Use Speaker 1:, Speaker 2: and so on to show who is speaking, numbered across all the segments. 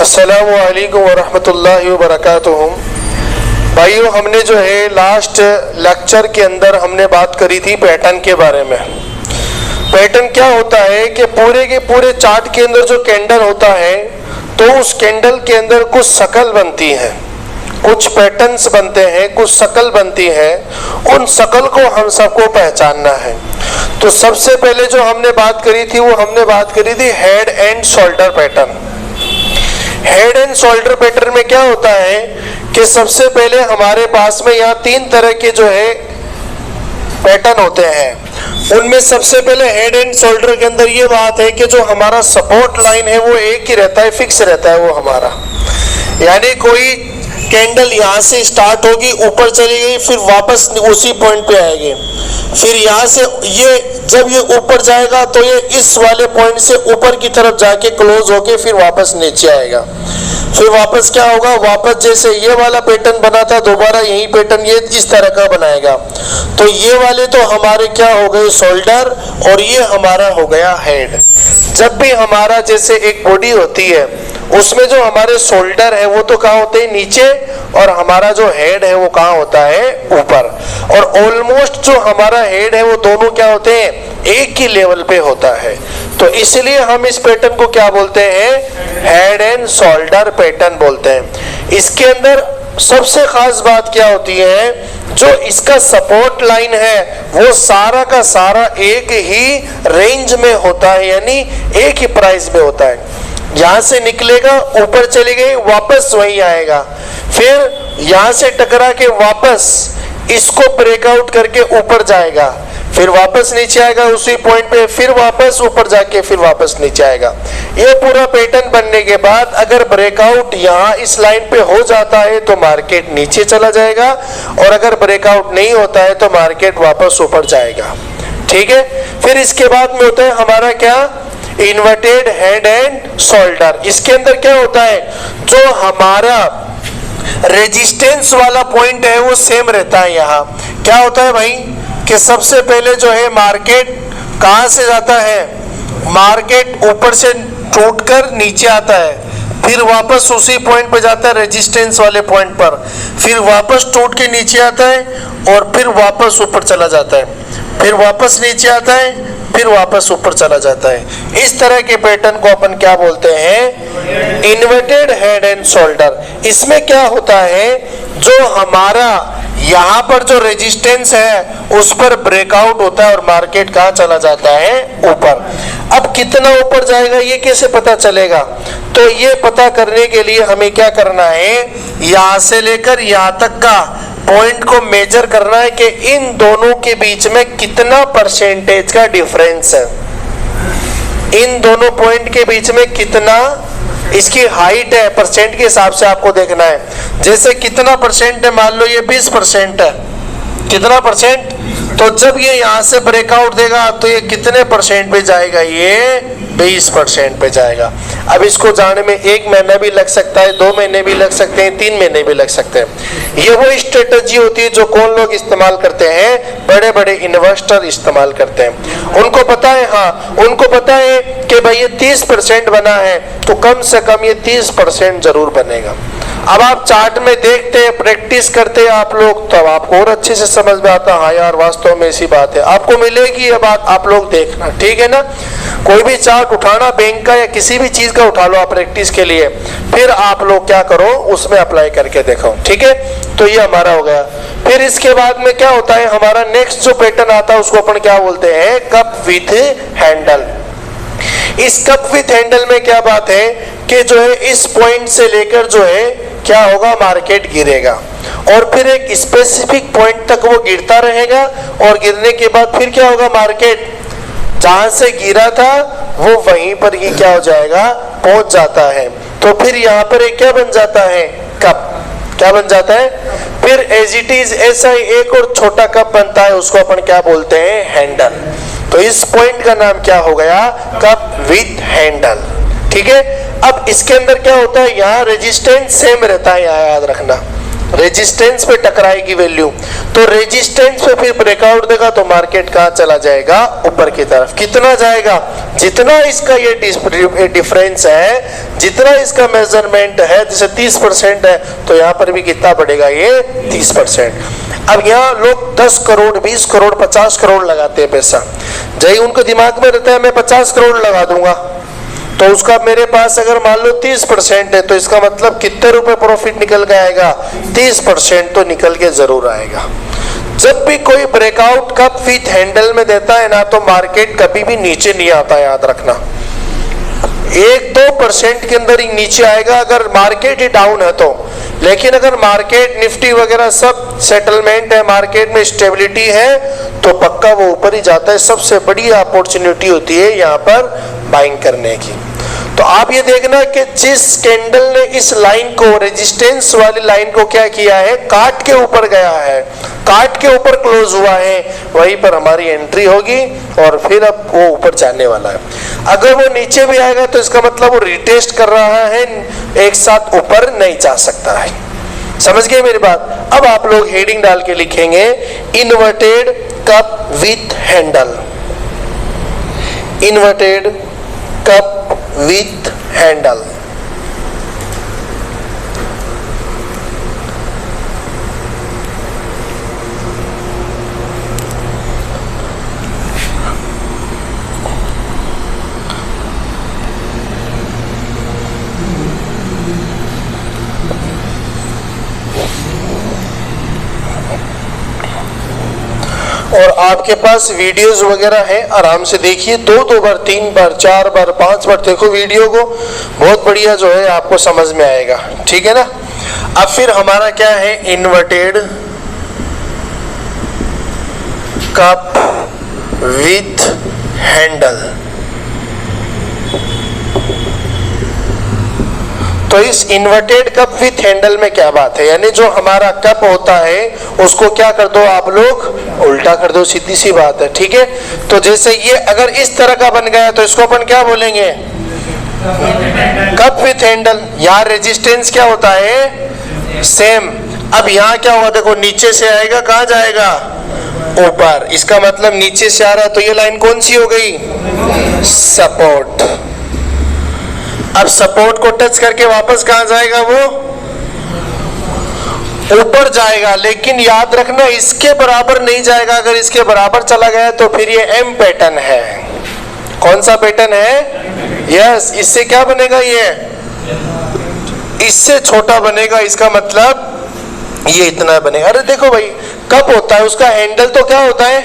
Speaker 1: अस्सलामु अलैकुम वरहमतुल्लाहि वबरकातुहू। भाइयों, हमने जो है लास्ट लेक्चर के अंदर हमने बात करी थी पैटर्न के बारे में। पैटर्न क्या होता है कि पूरे के पूरे चार्ट के अंदर जो कैंडल होता है तो उस कैंडल के अंदर कुछ शक्ल बनती है, कुछ पैटर्न्स बनते हैं, कुछ शक्ल बनती है। उन शक्ल को हम सबको पहचानना है। तो सबसे पहले जो हमने बात करी थी वो हमने बात करी थी head and shoulder pattern. Head and shoulder pattern में क्या होता है कि सबसे पहले हमारे पास में यहाँ तीन तरह के जो है पैटर्न होते हैं। उनमें सबसे पहले हेड एंड शोल्डर के अंदर ये बात है कि जो हमारा सपोर्ट लाइन है वो एक ही रहता है, फिक्स रहता है वो हमारा। यानी कोई कैंडल यहाँ से स्टार्ट होगी, ऊपर चली गई, फिर वापस उसी पॉइंट पे आएगी। फिर यहाँ से ये जब ये ऊपर जाएगा तो ये इस वाले पॉइंट से ऊपर की तरफ जाके क्लोज होके फिर वापस नीचे आएगा। फिर वापस क्या होगा, वापस जैसे ये वाला पैटर्न बना था दोबारा यही पैटर्न ये इस तरह का बनाएगा। तो ये वाले तो हमारे क्या हो गए शोल्डर और ये हमारा हो गया हेड। जब भी हमारा जैसे एक बॉडी होती है उसमें जो हमारे शोल्डर है वो तो कहाँ होते हैं, नीचे, और हमारा जो हेड है वो कहाँ होता है, ऊपर। और ऑलमोस्ट जो हमारा हेड है वो दोनों क्या होते हैं, एक ही लेवल पे होता है। तो इसलिए हम इस पैटर्न को क्या बोलते हैं, हेड एंड शोल्डर पैटर्न बोलते हैं। इसके अंदर सबसे खास बात क्या होती है, जो इसका सपोर्ट लाइन है वो सारा का सारा एक ही रेंज में होता है, यानी एक ही प्राइस में होता है। यहां से निकलेगा, ऊपर चली गई, वापस वहीं आएगा, फिर यहां से टकरा के वापस इसको ब्रेकआउट करके ऊपर जाएगा, फिर वापस नीचे आएगा उसी पॉइंट पे, फिर वापस ऊपर जाके फिर वापस नीचे आएगा। ये पूरा पैटर्न बनने के बाद अगर ब्रेकआउट यहाँ इस लाइन पे हो जाता है तो मार्केट नीचे चला जाएगा, और अगर ब्रेकआउट नहीं होता है तो मार्केट वापस ऊपर जाएगा। ठीक है। फिर इसके बाद में होता है हमारा क्या, इन्वर्टेड हेड एंड शोल्डर। इसके अंदर क्या होता है, जो हमारा रेजिस्टेंस वाला पॉइंट है वो सेम रहता है। यहाँ क्या होता है भाई कि सबसे पहले जो है मार्केट कहाँ से जाता है, मार्केट ऊपर से टूटकर नीचे आता है, फिर वापस उसी पॉइंट पे जाता है रेजिस्टेंस वाले पॉइंट पर, फिर वापस टूट के नीचे आता है और फिर वापस ऊपर चला जाता है, फिर वापस नीचे आता है, फिर वापस ऊपर चला जाता है। इस तरह के पैटर्न को अपन क्या बोलते हैं, इन्वर्टेड हेड एंड शोल्डर। इसमें क्या होता है, जो हमारा यहाँ पर जो रेजिस्टेंस है उस पर ब्रेकआउट होता है और मार्केट कहाँ चला जाता है, ऊपर। अब कितना ऊपर जाएगा ये कैसे पता चलेगा, तो ये पता करने के लिए हमें क्या करना है, यहाँ से लेकर यहाँ तक का पॉइंट को मेजर करना है कि इन दोनों के बीच में कितना परसेंटेज का डिफरेंस है, इन दोनों पॉइंट के बीच में कितना इसकी हाइट है, परसेंट के हिसाब से आपको देखना है। जैसे कितना परसेंट है, मान लो ये 20% है, कितना परसेंट, तो जब ये यहाँ से ब्रेकआउट देगा तो ये कितने परसेंट पे जाएगा, ये 20% पे जाएगा। अब इसको जानने में 1 महीना भी लग सकता है, 2 महीने भी लग सकते हैं, 3 महीने भी लग सकते हैं। ये वो स्ट्रेटजी होती है जो कौन लोग इस्तेमाल करते हैं, बड़े बड़े इन्वेस्टर इस्तेमाल करते हैं। उनको पता है, हाँ उनको पता है कि भाई ये 30% बना है तो कम से कम ये 30% जरूर बनेगा। अब आप चार्ट में देखते हैं, प्रैक्टिस करते हैं आप लोग, तब आपको और अच्छे से समझ में आता है, हाँ यार वास्तव में ऐसी बात है। आपको मिलेगी ये बात, आप लोग देखना, ठीक है ना। कोई भी चार्ट उठाना, बैंक का या किसी भी चीज का उठा लो आप प्रैक्टिस के लिए, फिर आप लोग क्या करो उसमें अप्लाई करके देखो, ठीक है। तो ये हमारा हो गया। फिर इसके बाद में क्या होता है, हमारा नेक्स्ट जो पैटर्न आता है उसको अपन क्या बोलते हैं, कप विथ हैंडल। इस कप विथ हैंडल में क्या बात है कि जो है इस पॉइंट से लेकर जो है क्या होगा, मार्केट गिरेगा और फिर एक स्पेसिफिक पॉइंट तक वो गिरता रहेगा, और गिरने के बाद फिर क्या होगा, मार्केट जहां से गिरा था वो वहीं पर ही क्या हो जाएगा, पहुंच जाता है। तो फिर यहाँ पर एक क्या बन जाता है, कप, क्या बन जाता है, फिर एज इट इज ऐसा ही एक और छोटा कप बनता है, उसको अपन क्या बोलते हैं, हैंडल। तो इस पॉइंट का नाम क्या हो गया, कप विथ हैंडल, ठीक है। अब इसके अंदर क्या होता है, यहाँ रेजिस्टेंस सेम रहता है, यहाँ याद रखना, रेजिस्टेंस पे टकराएगी वैल्यू, तो रेजिस्टेंस पे फिर ब्रेकआउट देगा तो मार्केट कहाँ चला जाएगा, ऊपर की तरफ। कितना जाएगा, जितना इसका ये डिफरेंस है, जितना इसका मेजरमेंट है, जैसे 30% है तो यहाँ पर भी कितना बढ़ेगा, ये 30%। अब यहाँ लोग 10 करोड़ 20 करोड़ 50 करोड़ लगाते हैं पैसा, जय उनको दिमाग में रहता है मैं 50 करोड़ लगा दूंगा, तो उसका मेरे पास अगर मान लो 30% है तो इसका मतलब कितने रुपए प्रॉफिट निकल के आएगा, 30% तो निकल के जरूर आएगा। जब भी कोई ब्रेकआउट कप विथ हैंडल में देता है ना, तो मार्केट कभी भी नीचे नहीं आता, याद रखना। 1-2% के अंदर ही नीचे आएगा अगर मार्केट ही डाउन है तो, लेकिन अगर मार्केट निफ्टी वगैरह सब सेटलमेंट है, मार्केट में स्टेबिलिटी है, तो पक्का वो ऊपर ही जाता है। सबसे बड़ी अपॉर्चुनिटी होती है यहाँ पर बाइंग करने की। तो आप ये देखना कि जिस कैंडल ने इस लाइन को, रेजिस्टेंस वाली लाइन को क्या किया है, काट के ऊपर गया है, काट के ऊपर क्लोज हुआ है, वहीं पर हमारी एंट्री होगी और फिर अब वो ऊपर जाने वाला है। अगर वो नीचे भी आएगा तो इसका मतलब वो रिटेस्ट कर रहा है, एक साथ ऊपर नहीं जा सकता है। समझ गए मेरी बात। अब आप लोग हेडिंग डाल के लिखेंगे inverted cup with handle, inverted cup with handle. और आपके पास वीडियोस वगैरह है, आराम से देखिए, 2 बार 3 बार 4 बार 5 बार देखो वीडियो को, बहुत बढ़िया जो है आपको समझ में आएगा, ठीक है ना। अब फिर हमारा क्या है, इन्वर्टेड कप विथ हैंडल। तो इस इन्वर्टेड कप विथ हैंडल में क्या बात है, यानी जो हमारा कप होता है उसको क्या कर दो आप लोग, उल्टा कर दो, सीधी सी बात है, ठीक है। तो जैसे ये अगर इस तरह का बन गया तो इसको अपन क्या बोलेंगे, कप विथ हैंडल। यहाँ रेजिस्टेंस क्या होता है, सेम। अब यहाँ क्या हुआ, देखो नीचे से आएगा, कहाँ जाएगा, ऊपर। इसका मतलब नीचे से आ रहा, तो ये लाइन कौन सी हो गई, सपोर्ट। अब सपोर्ट को टच करके वापस कहां जाएगा, वो ऊपर जाएगा, लेकिन याद रखना इसके बराबर नहीं जाएगा। अगर इसके बराबर चला गया तो फिर ये एम पैटर्न है। कौन सा पैटर्न है, यस। इससे क्या बनेगा, ये इससे छोटा बनेगा, इसका मतलब ये इतना बनेगा। अरे देखो भाई, कप होता है उसका हैंडल तो क्या होता है,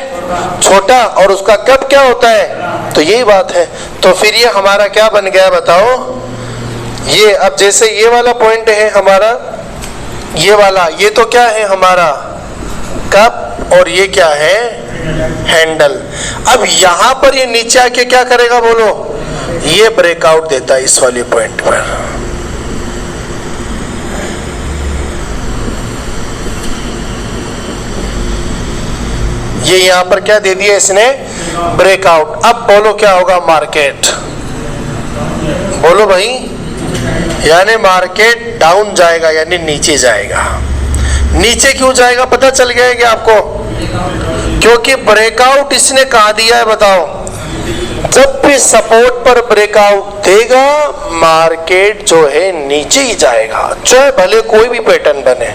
Speaker 1: छोटा, और उसका कप क्या होता है, तो यही बात है। तो फिर ये हमारा क्या बन गया बताओ, ये अब जैसे ये वाला पॉइंट है हमारा, ये वाला, ये तो क्या है हमारा कप, और ये क्या है, हैंडल। अब यहां पर ये नीचे आके क्या करेगा बोलो, ये ब्रेकआउट देता है इस वाले पॉइंट पर। ये यहां पर क्या दे दिया इसने, ब्रेकआउट। अब बोलो क्या होगा, मार्केट, बोलो भाई, यानी मार्केट डाउन जाएगा, यानी नीचे जाएगा। नीचे क्यों जाएगा पता चल गया है क्या आपको, क्योंकि ब्रेकआउट इसने कहा दिया है, बताओ। जब भी सपोर्ट पर ब्रेकआउट देगा मार्केट जो है नीचे ही जाएगा, चाहे भले कोई भी पैटर्न बने।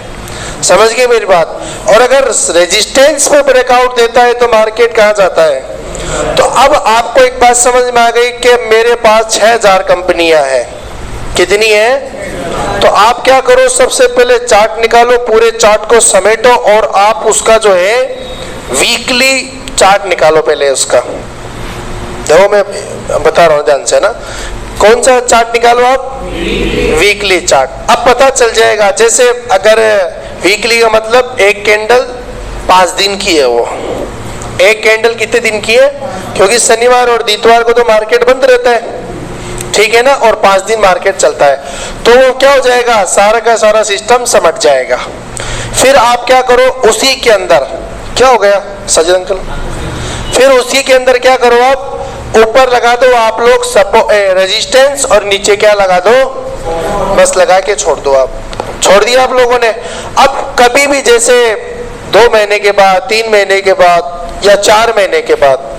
Speaker 1: समझ गए मेरी बात। और अगर रेजिस्टेंस पे ब्रेकआउट देता है तो मार्केट कहाँ जाता है। तो अब आपको एक बात समझ में आ गई कि मेरे पास 6000 कंपनियां हैं, कितनी है। तो आप क्या करो, सबसे पहले चार्ट निकालो, पूरे चार्ट को समेटो और आप उसका जो है वीकली चार्ट निकालो पहले उसका। देखो मैं बता रहा हूँ ध्यान से ना, कौन सा चार्ट निकालो आप, वीकली चार्ट। अब पता चल जाएगा, जैसे अगर वीकली का मतलब एक कैंडल 5 दिन की है, वो एक कैंडल कितने दिन की है, क्योंकि शनिवार और इतवार को तो मार्केट बंद रहता है, ठीक है ना, और 5 दिन मार्केट चलता है। तो वो क्या हो जाएगा, सारा का सारा सिस्टम समझ जाएगा। फिर आप क्या करो, उसी के अंदर क्या हो गया सजन अंकल, फिर उसी के अंदर क्या करो, आप ऊपर लगा दो आप लोग रेजिस्टेंस और नीचे क्या लगा दो, बस लगा के छोड़ दो आप, छोड़ दिया आप लोगों ने। अब कभी भी जैसे 2 महीने के बाद, 3 महीने के बाद या 4 महीने के बाद,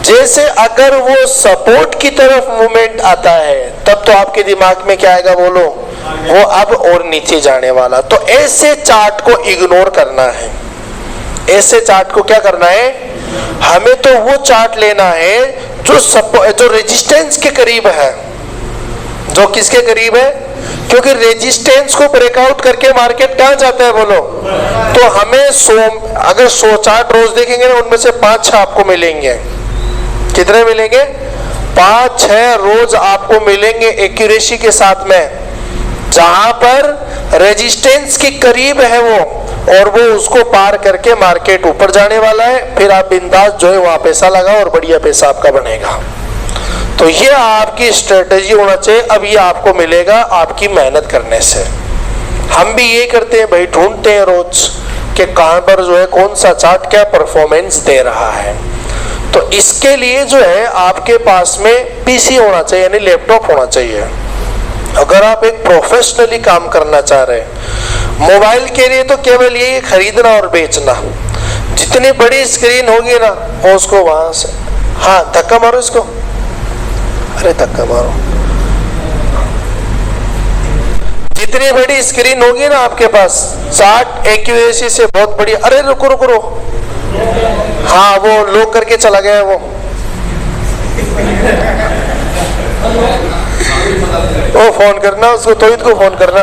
Speaker 1: जैसे अगर वो सपोर्ट की तरफ मूवमेंट आता है, तब तो आपके दिमाग में क्या आएगा बोलो, वो अब और नीचे जाने वाला। तो ऐसे चार्ट को इग्नोर करना है। ऐसे चार्ट को क्या करना है, हमें तो वो चार्ट लेना है जो रेजिस्टेंस के करीब है। जो किसके करीब है? क्योंकि रेजिस्टेंस को ब्रेकआउट करके मार्केट कहां जाता है बोलो। तो हमें अगर 100 चार्ट रोज देखेंगे ना, उनमें से 5-6 आपको मिलेंगे। कितने मिलेंगे? 5-6 रोज आपको मिलेंगे एक्यूरेसी के साथ में, जहां पर रेजिस्टेंस के करीब है वो, और वो उसको पार करके मार्केट ऊपर जाने वाला है। फिर आप बिंदास जो है वहां पैसा लगाओ और बढ़िया पैसा आपका बनेगा। तो ये आपकी स्ट्रेटेजी होना चाहिए। अब ये आपको मिलेगा आपकी मेहनत करने से। हम भी ये करते हैं भाई, ढूंढते हैं रोज कि कहां पर जो है कौन सा चार्ट क्या परफॉर्मेंस दे रहा है। तो इसके लिए जो है आपके पास में पीसी होना चाहिए, यानी लैपटॉप होना चाहिए। अगर आप एक प्रोफेशनली काम करना चाह रहे हैं, मोबाइल के लिए तो केवल ये खरीदना और बेचना। जितनी बड़ी स्क्रीन होगी ना, वो उसको वहां से, हाँ धक्का मारो इसको, अरे धक्का मारो। जितनी बड़ी स्क्रीन होगी ना आपके पास, चार्ट एक्यूरेसी से बहुत बड़ी। अरे रुको रुको रुको, हाँ वो लॉक करके चला गया है वो। ओ फोन करना उसको, तोहिद को फोन करना।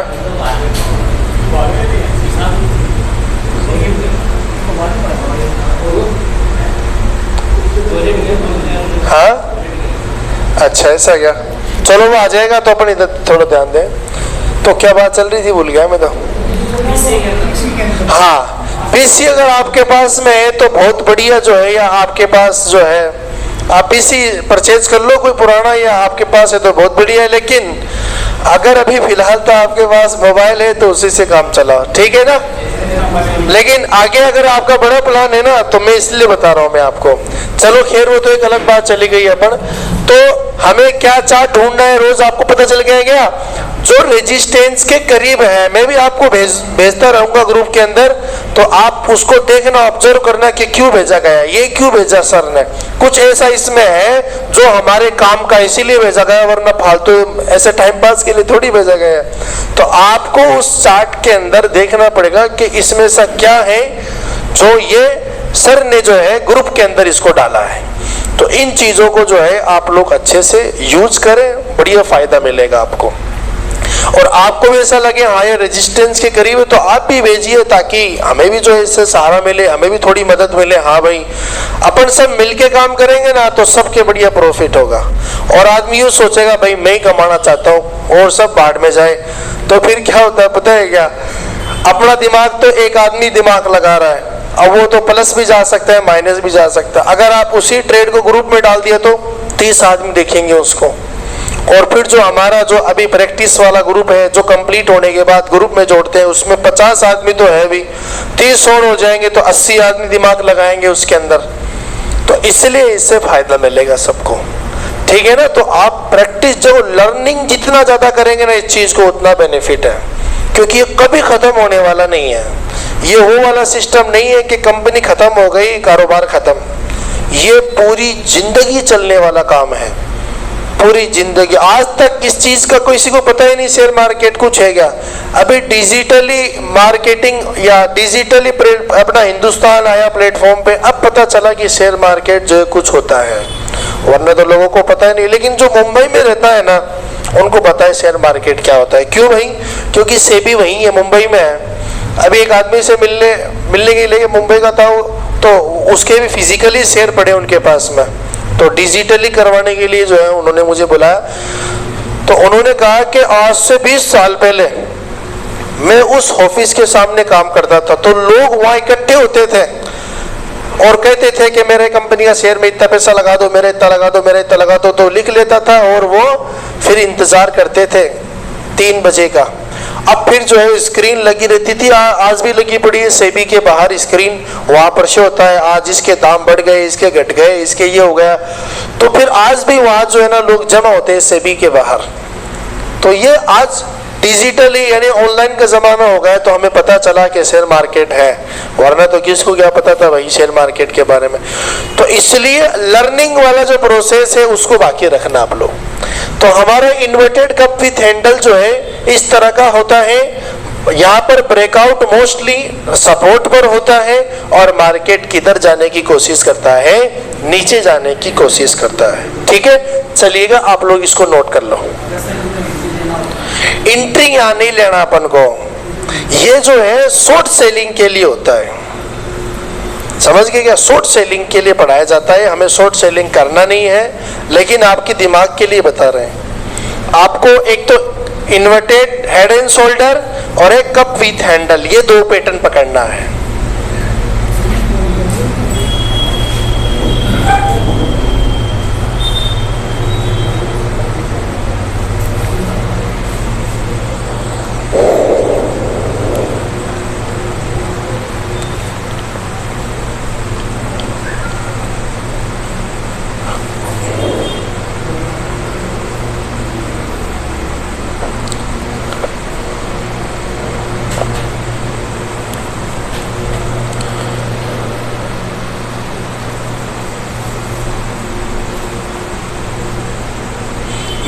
Speaker 1: हाँ अच्छा ऐसा क्या, चलो वो आ जाएगा तो अपन इधर थोड़ा ध्यान दें। तो क्या बात चल रही थी, भूल गया मैं तो। हाँ पीसी अगर आपके पास में है तो बहुत बढ़िया जो है, या आपके पास जो है आप पीसी परचेज कर लो कोई पुराना, या आपके पास है तो बहुत बढ़िया है। लेकिन अगर अभी फिलहाल तो आपके पास मोबाइल है तो उसी से काम चलाओ, ठीक है ना। लेकिन आगे अगर आपका बड़ा प्लान है ना, तो मैं इसलिए बता रहा हूँ मैं आपको। चलो खैर वो तो एक अलग बात चली गई अपन। तो हमें क्या चार्ट ढूंढना है, रोज आपको पता चल गया क्या, जो रेजिस्टेंस के करीब है। मैं भी आपको भेजता रहूंगा ग्रुप के अंदर, तो आप उसको देखना, ऑब्जर्व करना कि क्यों भेजा गया, ये क्यों भेजा सर ने, कुछ ऐसा इसमें है जो हमारे काम का इसीलिए भेजा गया, वरना फालतू ऐसे टाइम पास के लिए थोड़ी भेजा गया। तो आपको उस चार्ट के अंदर देखना पड़ेगा कि इसमें से क्या है जो ये सर ने जो है ग्रुप के अंदर इसको डाला है। तो इन चीजों को जो है आप लोग अच्छे से यूज करें, बढ़िया फायदा मिलेगा आपको। और आपको भी ऐसा लगे हाँ ये रेजिस्टेंस के करीब है, तो आप भी भेजिए, ताकि हमें भी जो है इससे सहारा मिले, हमें भी थोड़ी मदद मिले। हाँ भाई अपन सब मिलके काम करेंगे ना, तो सबके बढ़िया प्रॉफिट होगा। और आदमी यूँ सोचेगा भाई मैं ही कमाना चाहता हूँ और सब बाढ़ में जाए, तो फिर क्या होता है पता है क्या, अपना दिमाग तो एक आदमी दिमाग लगा रहा है, अब वो तो प्लस भी जा सकता है माइनस भी जा सकता है। अगर आप उसी ट्रेड को ग्रुप में डाल दिया तो 30 आदमी देखेंगे उसको। और फिर जो हमारा जो अभी प्रैक्टिस वाला ग्रुप है, जो कंप्लीट होने के बाद ग्रुप में जोड़ते हैं, उसमें 50 आदमी तो है भी, 30 और हो जाएंगे तो 80 आदमी दिमाग लगाएंगे उसके अंदर। तो इसलिए इससे फायदा मिलेगा सबको, ठीक है ना। तो आप प्रैक्टिस जो लर्निंग जितना ज्यादा करेंगे ना इस चीज को, उतना बेनिफिट है, क्योंकि ये कभी खत्म होने वाला नहीं है। ये वो वाला सिस्टम नहीं है कि कंपनी खत्म हो गई कारोबार खत्म, ये पूरी जिंदगी चलने वाला काम है, पूरी जिंदगी। आज तक इस चीज का किसी को पता ही नहीं शेयर मार्केट कुछ है क्या। अभी डिजिटली मार्केटिंग या डिजिटली अपना हिंदुस्तान आया प्लेटफॉर्म पे, अब पता चला कि शेयर मार्केट जो कुछ होता है, वरना तो लोगों को पता ही नहीं। लेकिन जो मुंबई में रहता है ना, उनको पता है शेयर मार्केट क्या होता है। क्यों भाई? क्योंकि सेबी वही है, मुंबई में है। अभी एक आदमी से मिलने के लिए मुंबई का था, तो उसके भी फिजिकली शेयर पड़े उनके पास में, तो डिजिटली करवाने के लिए जो है उन्होंने मुझे बुलाया। तो उन्होंने कहा कि आज से 20 साल पहले मैं उस ऑफिस के सामने काम करता था, तो लोग वहां इकट्ठे होते थे और कहते थे कि मेरे कंपनी का शेयर में इतना पैसा लगा दो, मेरा इतना लगा दो, मेरा इतना लगा दो। तो लिख लेता था और वो फिर इंतजार करते थे 3 बजे का। अब फिर जो है स्क्रीन लगी रहती थी, आज भी लगी पड़ी है सेबी के बाहर स्क्रीन, वहां पर शो होता है आज इसके दाम बढ़ गए, इसके घट गए, इसके ये हो गया। तो फिर आज भी वहां जो है ना लोग जमा होते हैं सेबी के बाहर। तो ये आज डिजिटली यानी ऑनलाइन का जमाना हो गया तो हमें पता चला कि शेयर मार्केट है, वरना तो किसको क्या पता था भाई शेयर मार्केट के बारे में। तो इसलिए लर्निंग वाला जो प्रोसेस है उसको बाकी रखना आप लोग। तो हमारा इन्वर्टेड कप विथ हैंडल जो है इस तरह का होता है। यहाँ पर ब्रेकआउट मोस्टली सपोर्ट पर होता है और मार्केट किधर जाने की कोशिश करता है, नीचे जाने की कोशिश करता है। ठीक है, चलिएगा आप लोग इसको नोट कर लो। एंट्री यहाँ नहीं लेना अपन को, ये जो है शॉर्ट सेलिंग के लिए होता है, समझ गए क्या? शॉर्ट सेलिंग के लिए पढ़ाया जाता है, हमें शॉर्ट सेलिंग करना नहीं है, लेकिन आपके दिमाग के लिए बता रहे हैं। आपको एक तो इन्वर्टेड हेड एंड शोल्डर और एक कप विथ हैंडल, ये दो पैटर्न पकड़ना है।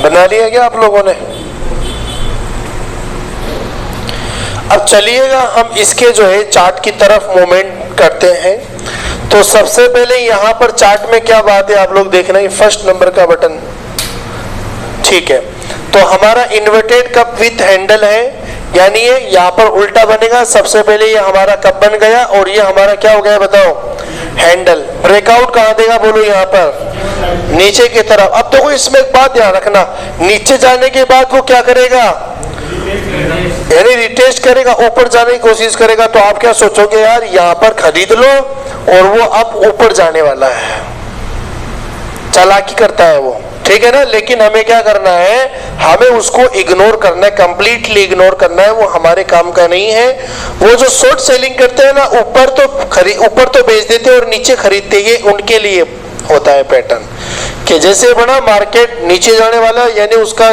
Speaker 1: बना लिया क्या आप लोगों ने? अब चलिएगा हम इसके जो है चार्ट की तरफ मूवमेंट करते हैं। तो सबसे पहले यहाँ पर चार्ट में क्या बात है आप लोग देखना, ये फर्स्ट नंबर का बटन, ठीक है। तो हमारा इन्वर्टेड कप विथ हैंडल है, यानी ये यहाँ पर उल्टा बनेगा। सबसे पहले ये हमारा कप बन गया और ये हमारा क्या हो गया बताओ, हैंडल। ब्रेकआउट कहाँ देगा बोलो, यहाँ पर नीचे की तरफ। अब देखो इसमें एक बात ध्यान रखना, नीचे जाने के बाद वो क्या करेगा, यानी रिटेस्ट करेगा, ऊपर जाने की कोशिश करेगा। तो आप क्या सोचोगे यार यहाँ पर खरीद लो और वो अब ऊपर जाने वाला है, चालाकी करता है वो, ठीक है ना। लेकिन हमें क्या करना है, हमें उसको इग्नोर करना है, कंप्लीटली इग्नोर करना है, वो हमारे काम का नहीं है। वो जो शॉर्ट सेलिंग करते हैं ना, ऊपर तो बेच देते हैं और नीचे खरीदते हैं, ये उनके लिए होता है पैटर्न कि जैसे बड़ा मार्केट नीचे जाने वाला यानी उसका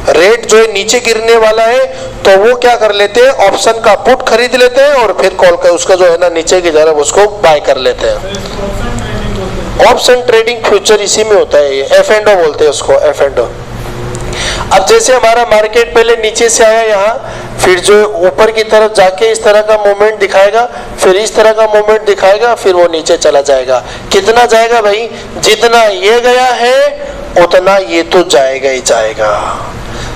Speaker 1: रेट जो है नीचे गिरने वाला है, तो वो क्या कर लेते हैं, ऑप्शन का पुट खरीद लेते हैं और फिर कॉल कर उसका जो है ना नीचे की जा रहा है उसको बाय कर लेते हैं। ऑप्शन ट्रेडिंग फ्यूचर इसी में होता है, ये F&O बोलते हैं उसको, F&O। अब जैसे हमारा मार्केट पहले नीचे से आया यहाँ, फिर जो ऊपर की तरफ जाके इस तरह का मूवमेंट दिखाएगा, फिर इस तरह का मूवमेंट दिखाएगा, फिर वो नीचे चला जाएगा। कितना जाएगा भाई, जितना ये गया है उतना ये तो जाएगा ही जाएगा।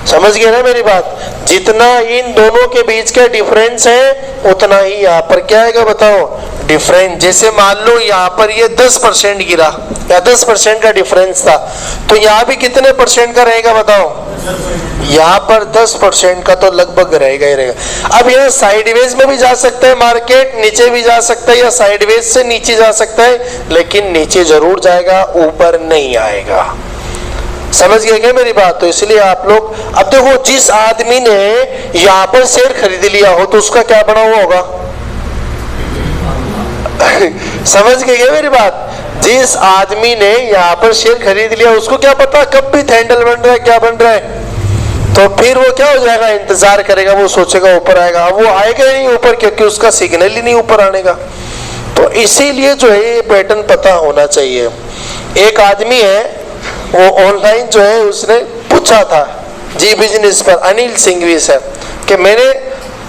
Speaker 1: समझ गए ना मेरी बात? जितना इन दोनों के बीच का डिफरेंस है उतना ही यहाँ पर क्या आएगा बताओ, डिफरेंस। जैसे मान लो यहाँ पर ये 10% गिरा या 10% का डिफरेंस था, तो यहाँ भी कितने परसेंट का रहेगा बताओ, यहाँ पर 10% का तो लगभग रहेगा ही रहेगा। अब यह साइडवेज में भी जा सकता है मार्केट, नीचे भी जा सकता है या साइडवेज से नीचे जा सकता है, लेकिन नीचे जरूर जाएगा, ऊपर नहीं आएगा। समझ गए क्या मेरी बात? तो इसलिए आप लोग अब देखो, जिस आदमी ने यहाँ पर शेयर खरीद लिया हो तो उसका क्या बना हुआ होगा समझ गए क्या मेरी बात? जिस आदमी ने यहाँ पर शेयर खरीद लिया उसको क्या पता कब भी हैंडल बन रहा है, क्या बन रहा है। तो फिर वो क्या हो जाएगा, इंतजार करेगा, वो सोचेगा ऊपर आएगा। अब वो आएगा ही नहीं ऊपर, क्योंकि उसका सिग्नल ही नहीं ऊपर आने का। तो इसीलिए जो है ये पैटर्न पता होना चाहिए। एक आदमी है वो ऑनलाइन जो है उसने पूछा था जी बिजनेस पर, अनिल सिंघवी से, कि मैंने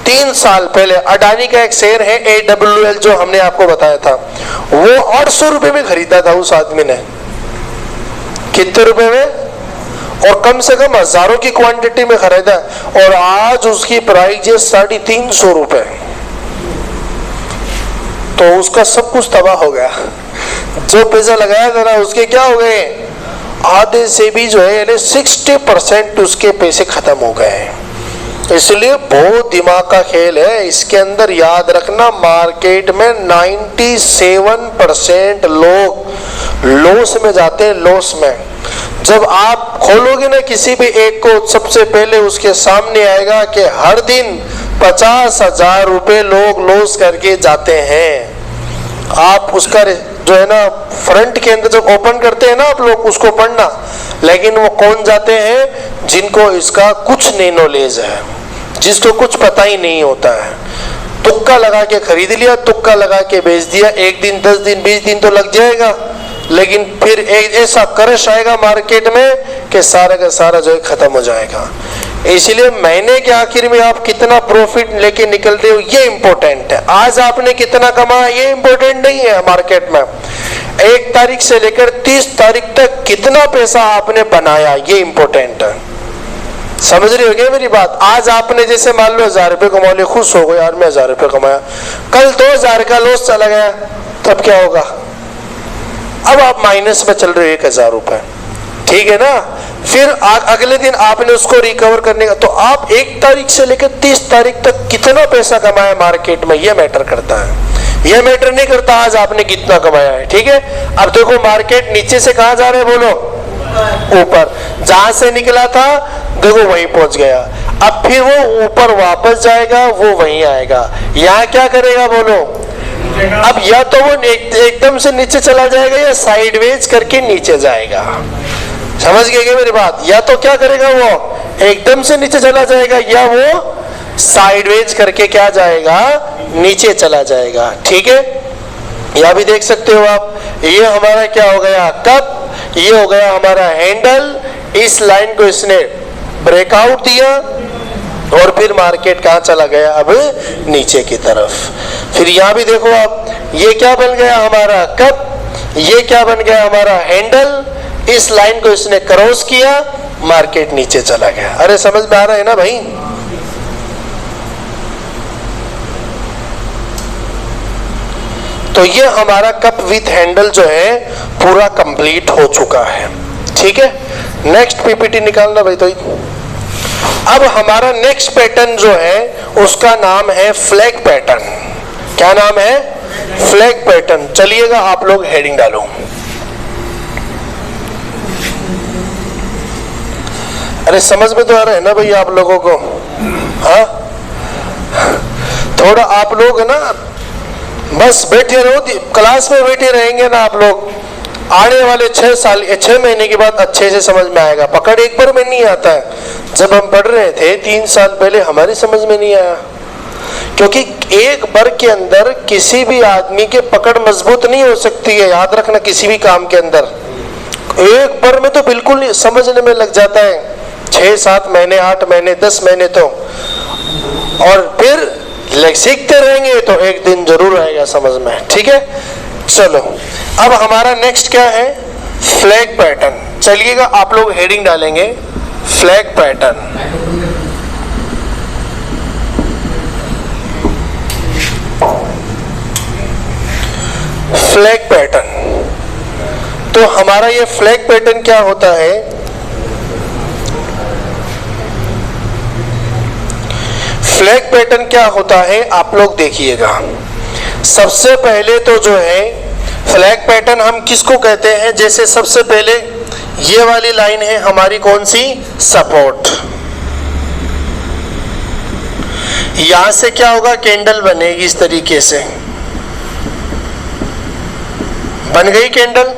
Speaker 1: 3 साल पहले अडानी का एक शेयर है AWL जो हमने आपको बताया था, वो 800 रुपए में खरीदा था उस आदमी ने। कितने रुपए में? और कम से कम हजारों की क्वांटिटी में खरीदा, और आज उसकी प्राइस है 350 रुपए। तो उसका सब कुछ तबाह हो गया, जो पैसा लगाया था ना उसके क्या हो गए, आधे से भी जो है यानी 60% उसके पैसे खत्म हो गए हैं। इसलिए बहुत दिमाग का खेल है इसके अंदर। याद रखना, मार्केट में 97% लोग लॉस में जाते हैं, लॉस में। जब आप खोलोगे ना किसी भी एक को, सबसे पहले उसके सामने आएगा कि हर दिन 50,000 रुपए लोग लॉस करके जाते हैं। आप उसका जो है ना फ्रंट के अंदर जब ओपन करते हैं ना आप लोग, उसको पढ़ना। लेकिन वो कौन जाते हैं, जिनको इसका कुछ नहीं नॉलेज है। जिसको कुछ पता ही नहीं होता है, तुक्का लगा के खरीद लिया, तुक्का लगा के बेच दिया, 1 दिन 10 दिन 20 दिन तो लग जाएगा, लेकिन फिर एक ऐसा क्रश आएगा मार्केट में कि सारा का सारा जो है खत्म हो जाएगा। इसलिए महीने के आखिर में आप कितना प्रॉफिट लेके निकलते हो ये इंपॉर्टेंट है। आज आपने कितना कमाया ये इंपॉर्टेंट नहीं है मार्केट में। 1 तारीख से लेकर 30 तारीख तक कितना पैसा आपने बनाया ये इंपॉर्टेंट है। समझ रहे हो क्या मेरी बात? आज आपने जैसे मान लो 1000 रुपये कमा लिए, खुश हो गए यार मैं 1000 रुपये कमाया, कल 2000 का लॉस चला गया, तब क्या होगा? अब आप माइनस में चल रहे हो 1000 रुपये, ठीक है ना? फिर अगले दिन आपने उसको रिकवर करने का, तो आप 1 तारीख से लेकर 30 तारीख तक कितना पैसा कमाया मार्केट में ये मैटर करता है। ये मैटर नहीं करता आज आपने कितना कमाया है, ठीक है? अब देखो मार्केट नीचे से कहाँ जा रहे हैं बोलो? ऊपर। जहां से निकला था देखो वहीं पहुंच गया, अब फिर वो ऊपर वापस जाएगा, वो वहीं आएगा। यहाँ क्या करेगा बोलो? अब या तो वो एकदम से नीचे चला जाएगा या साइडवेज करके नीचे जाएगा। समझ गए क्या मेरी बात? या तो क्या करेगा वो एकदम से नीचे चला जाएगा या वो साइडवेज करके क्या जाएगा? नीचे चला जाएगा, ठीक है? यह भी देख सकते हो आप, ये हमारा क्या हो गया? कप, ये हो गया हमारा हैंडल। इस लाइन को इसने ब्रेकआउट दिया और फिर मार्केट कहाँ चला गया? अब नीचे की तरफ। फिर यहाँ भी देखो आप, ये क्या बन गया हमारा? कप, ये क्या बन गया हमारा? हैंडल। इस लाइन को इसने क्रॉस किया, मार्केट नीचे चला गया। अरे समझ में आ रहा है ना भाई? तो ये हमारा कप विथ हैंडल जो है पूरा कंप्लीट हो चुका है, ठीक है? नेक्स्ट पीपीटी निकालना भाई। तो अब हमारा नेक्स्ट पैटर्न जो है उसका नाम है फ्लैग पैटर्न। क्या नाम है? Flag pattern. चलिएगा आप लोग हेडिंग डालो। अरे समझ में तो आ रहा है ना भाई आप लोगों को? हाँ, थोड़ा आप लोग ना बस बैठे रहो, क्लास में बैठे रहेंगे ना आप लोग, आने वाले 6 महीने के बाद अच्छे से समझ में आएगा। पकड़ एक बार में नहीं आता है। जब हम पढ़ रहे थे 3 साल पहले हमारी समझ में नहीं आया, क्योंकि एक बार के अंदर किसी भी आदमी के पकड़ मजबूत नहीं हो सकती है। याद रखना, किसी भी काम के अंदर एक बार में तो बिल्कुल नहीं समझने में लग जाता है। 6-7 महीने, 8 महीने, 10 महीने तो, और फिर सीखते रहेंगे तो एक दिन जरूर आएगा समझ में, ठीक है? चलो अब हमारा नेक्स्ट क्या है? Flag pattern. चलिएगा आप लोग हेडिंग डालेंगे फ्लैग पैटर्न। फ्लैग पैटर्न, तो हमारा ये फ्लैग पैटर्न क्या होता है? फ्लैग पैटर्न क्या होता है आप लोग देखिएगा। सबसे पहले तो जो है फ्लैग पैटर्न हम किसको कहते हैं? जैसे सबसे पहले ये वाली लाइन है हमारी, कौन सी? सपोर्ट। यहां से क्या होगा? कैंडल बनेगी इस तरीके से, बन गई कैंडल।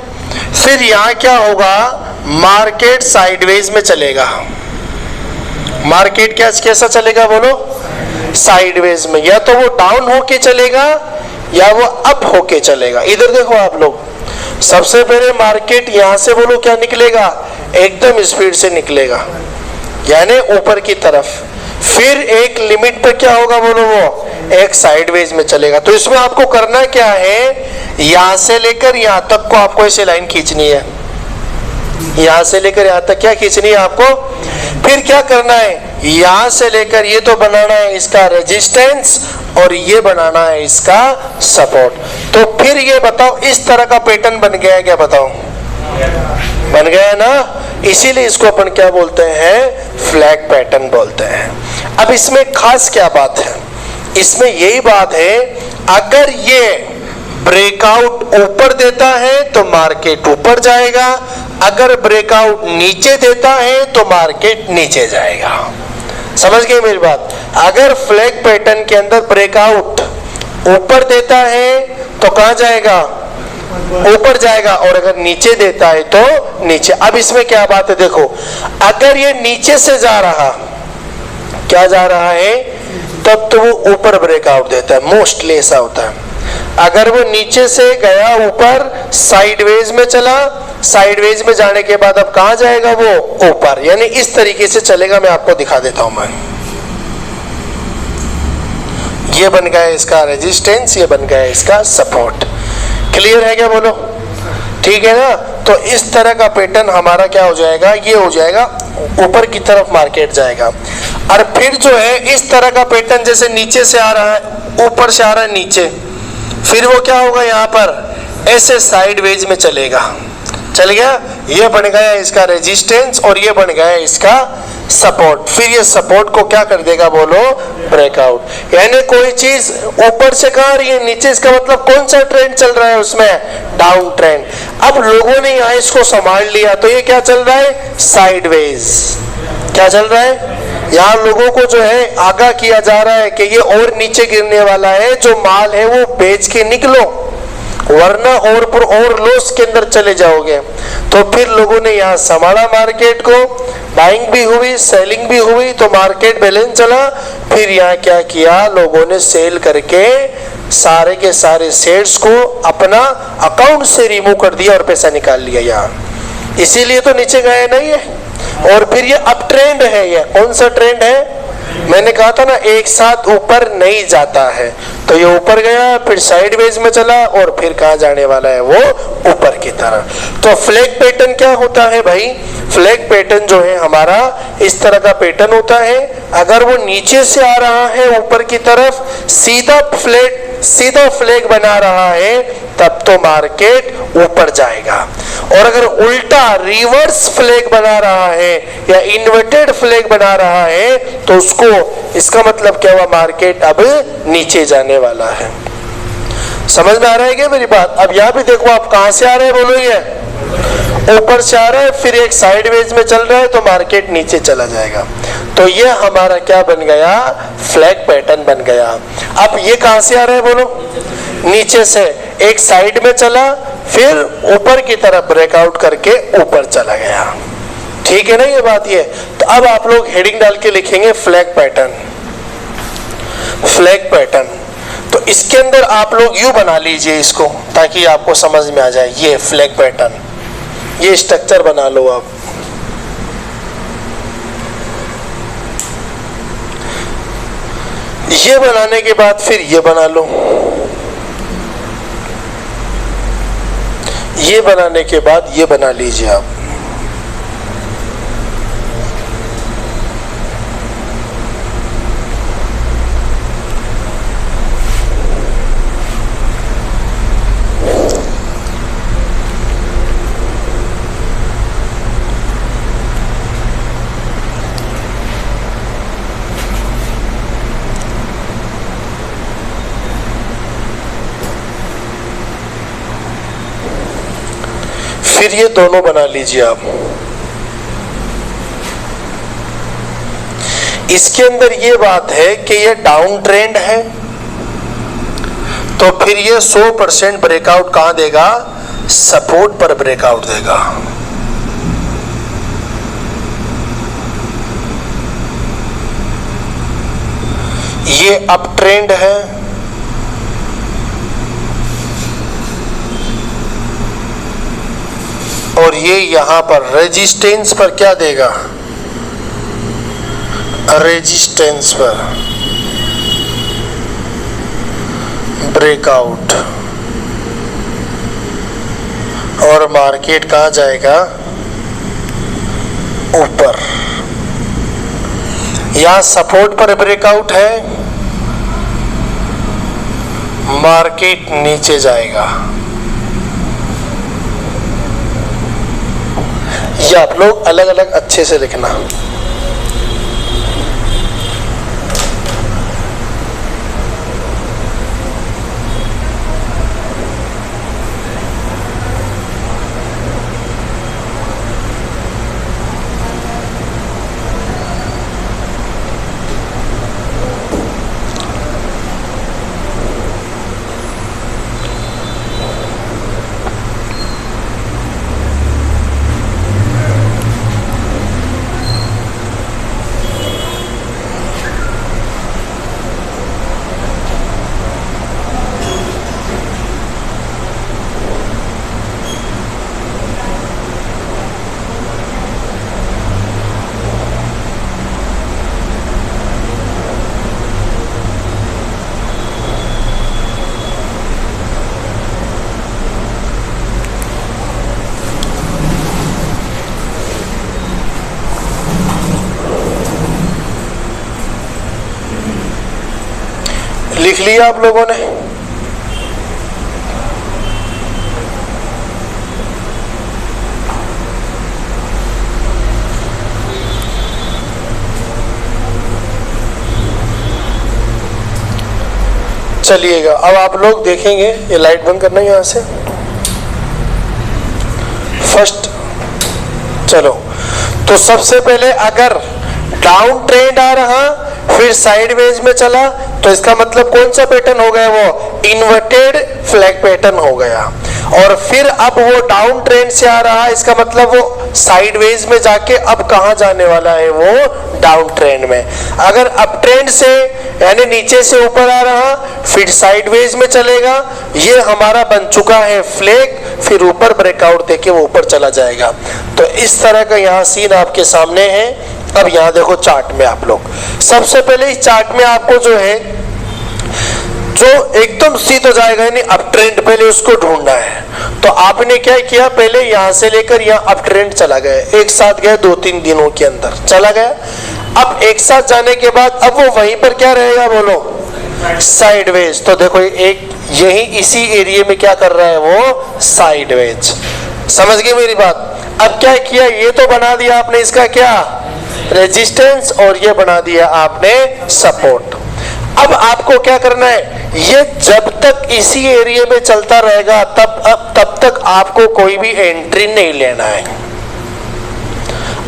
Speaker 1: फिर यहां क्या होगा? मार्केट साइडवेज में चलेगा। मार्केट कैसा चलेगा बोलो? साइडवेज में। या तो वो डाउन होके चलेगा या वो अप होके चलेगा। इधर देखो आप लोग, सबसे पहले मार्केट यहां से बोलो क्या निकलेगा? एकदम स्पीड से निकलेगा, यानी ऊपर की तरफ। फिर एक लिमिट पर क्या होगा बोलो? वो एक साइडवेज में चलेगा। तो इसमें आपको करना क्या है? यहां से लेकर यहां तक को आपको ऐसे लाइन खींचनी है। यहां से लेकर यहां तक क्या खींचनी है आपको? फिर क्या करना है? यहां से लेकर ये तो बनाना है इसका रेजिस्टेंस और ये बनाना है इसका सपोर्ट। तो फिर ये बताओ, इस तरह का पैटर्न बन गया है क्या? बताओ, बन गया है ना? इसीलिए इसको अपन क्या बोलते हैं? फ्लैग पैटर्न बोलते हैं। अब इसमें खास क्या बात है? इसमें यही बात है, अगर ये ब्रेकआउट ऊपर देता है तो मार्केट ऊपर जाएगा, अगर ब्रेकआउट नीचे देता है तो मार्केट नीचे जाएगा। समझ गए मेरी बात? अगर फ्लैग पैटर्न के अंदर ब्रेकआउट ऊपर देता है तो कहां जाएगा? ऊपर जाएगा, और अगर नीचे देता है तो नीचे। अब इसमें क्या बात है देखो, अगर ये नीचे से जा रहा, क्या जा रहा है, तब तो वो ऊपर ब्रेकआउट देता है, मोस्टली ऐसा होता है। अगर वो नीचे से गया ऊपर, साइडवेज में चला, साइडवेज में जाने के बाद अब कहां जाएगा वो, ऊपर, यानी इस तरीके से चलेगा। मैं आपको दिखा देता हूं। मैं ये बन गया इसका रेजिस्टेंस, ये बन गया इसका सपोर्ट। क्लियर है क्या, बोलो? ठीक है ना। तो इस तरह का पैटर्न हमारा क्या हो जाएगा, ये हो जाएगा, ऊपर की तरफ मार्केट जाएगा। और फिर जो है इस तरह का पैटर्न, जैसे नीचे से आ रहा है, ऊपर से आ रहा है नीचे, फिर वो क्या होगा, यहाँ पर ऐसे साइडवेज में चलेगा। चल गया, ये बन गया इसका रेजिस्टेंस और ये बन गया इसका सपोर्ट। फिर ये सपोर्ट को क्या कर देगा, बोलो, ब्रेकआउट। यानी कोई चीज ऊपर से कहा रही है, नीचे, इसका मतलब कौन सा ट्रेंड चल रहा है उसमें, डाउन ट्रेंड। अब लोगों ने यहाँ इसको संभाल लिया, तो ये क्या चल रहा है, साइडवेज। क्या चल रहा है, यहाँ लोगों को जो है आगाह किया जा रहा है कि ये और नीचे गिरने वाला है, जो माल है वो बेच के निकलो, वरना और लॉस के अंदर चले जाओगे। तो फिर लोगों ने यहाँ संभाला मार्केट को, बाइंग भी हुई, सेलिंग भी हुई, तो मार्केट बैलेंस चला। फिर यहाँ क्या किया, लोगों ने सेल करके सारे के सारे शेयर्स को अपना अकाउंट से रिमूव कर दिया और पैसा निकाल लिया यहाँ। इसीलिए तो नीचे गए नहीं है। और फिर ये अप ट्रेंड है। ये कौन सा ट्रेंड है, मैंने कहा था ना, एक साथ ऊपर नहीं जाता है। तो ये ऊपर गया, फिर साइडवेज में चला, और फिर कहाँ जाने वाला है, वो ऊपर की तरफ। तो फ्लैग पैटर्न क्या होता है भाई, फ्लैग पैटर्न जो है हमारा इस तरह का पैटर्न होता है। अगर वो नीचे से आ रहा है ऊपर की तरफ, सीधा फ्लैग बना रहा है, तब तो मार्केट ऊपर जाएगा। और अगर उल्टा रिवर्स फ्लैग बना रहा है या इन्वर्टेड फ्लैग बना रहा है, तो उसको, इसका मतलब क्या हुआ, मार्केट अब नीचे जाने वाला है। समझ में आ रहा है क्या मेरी बात? अब यहाँ भी देखो, आप कहां से आ रहे हैं, बोलो, ये ऊपर से आ रहा है, फिर एक साइडवेज में चल रहा है, तो मार्केट नीचे चला जाएगा। तो ये हमारा क्या बन गया, फ्लैग पैटर्न बन गया। अब ये कहां से आ रहा है, बोलो, नीचे से, एक साइड में चला, फिर ऊपर की तरफ ब्रेकआउट करके ऊपर चला गया। ठीक है ना ये बात? ये तो अब आप लोग हेडिंग डाल के लिखेंगे फ्लैग पैटर्न, फ्लैग पैटर्न। तो इसके अंदर आप लोग यू बना लीजिए इसको, ताकि आपको समझ में आ जाए। ये फ्लैग पैटर्न, ये स्ट्रक्चर बना लो आप। ये बनाने के बाद फिर ये बना लो, ये बनाने के बाद ये बना लीजिए आप। फिर ये दोनों बना लीजिए आप। इसके अंदर ये बात है कि ये डाउन ट्रेंड है, तो फिर ये 100% ब्रेकआउट कहां देगा, सपोर्ट पर ब्रेकआउट देगा। ये अप ट्रेंड है, और ये यहां पर रेजिस्टेंस पर क्या देगा, रेजिस्टेंस पर ब्रेकआउट, और मार्केट कहां जाएगा, ऊपर। यहां सपोर्ट पर ब्रेकआउट है, मार्केट नीचे जाएगा। ये आप लोग अलग अलग अच्छे से लिखना। लिख लिया आप लोगों ने? चलिएगा, अब आप लोग देखेंगे, ये लाइट बंद करना है यहां से फर्स्ट। चलो, तो सबसे पहले अगर डाउन ट्रेंड आ रहा फिर साइडवेज में चला तो इसका मतलब कौन सा पैटर्न हो गया? वो इन्वर्टेड फ्लैग पैटर्न हो गया। और फिर अब वो डाउन ट्रेंड से आ रहा, इसका मतलब वो साइडवेज में जाके अब कहां जाने वाला है? वो डाउन ट्रेंड में। अगर अप ट्रेंड से यानी नीचे से ऊपर आ रहा फिर साइडवेज में चलेगा, ये हमारा बन चुका है फ्लैग, फिर ऊपर ब्रेकआउट देके वो ऊपर चला जाएगा। तो इस तरह का यहाँ सीन आपके सामने है। अब यहाँ देखो चार्ट में आप लोग, सबसे पहले इस चार्ट में आपको जो है जो एकदम सीधा जाएगा यानी अप ट्रेंड, पहले उसको ढूंढना है। तो आपने क्या किया, पहले यहां से लेकर यहाँ अप ट्रेंड चला गया, एक साथ गया 2-3 दिनों के अंदर चला गया। अब एक साथ जाने के बाद अब वो वहीं पर क्या रहेगा? बोलो साइडवेज। तो देखो एक यही इसी एरिया में क्या कर रहा है? वो साइडवेज। समझ गए मेरी बात? अब क्या किया, ये तो बना दिया आपने इसका क्या रेजिस्टेंस, और ये बना दिया आपने सपोर्ट। अब आपको क्या करना है, ये जब तक इसी एरिया में चलता रहेगा तब तक आपको कोई भी एंट्री नहीं लेना है।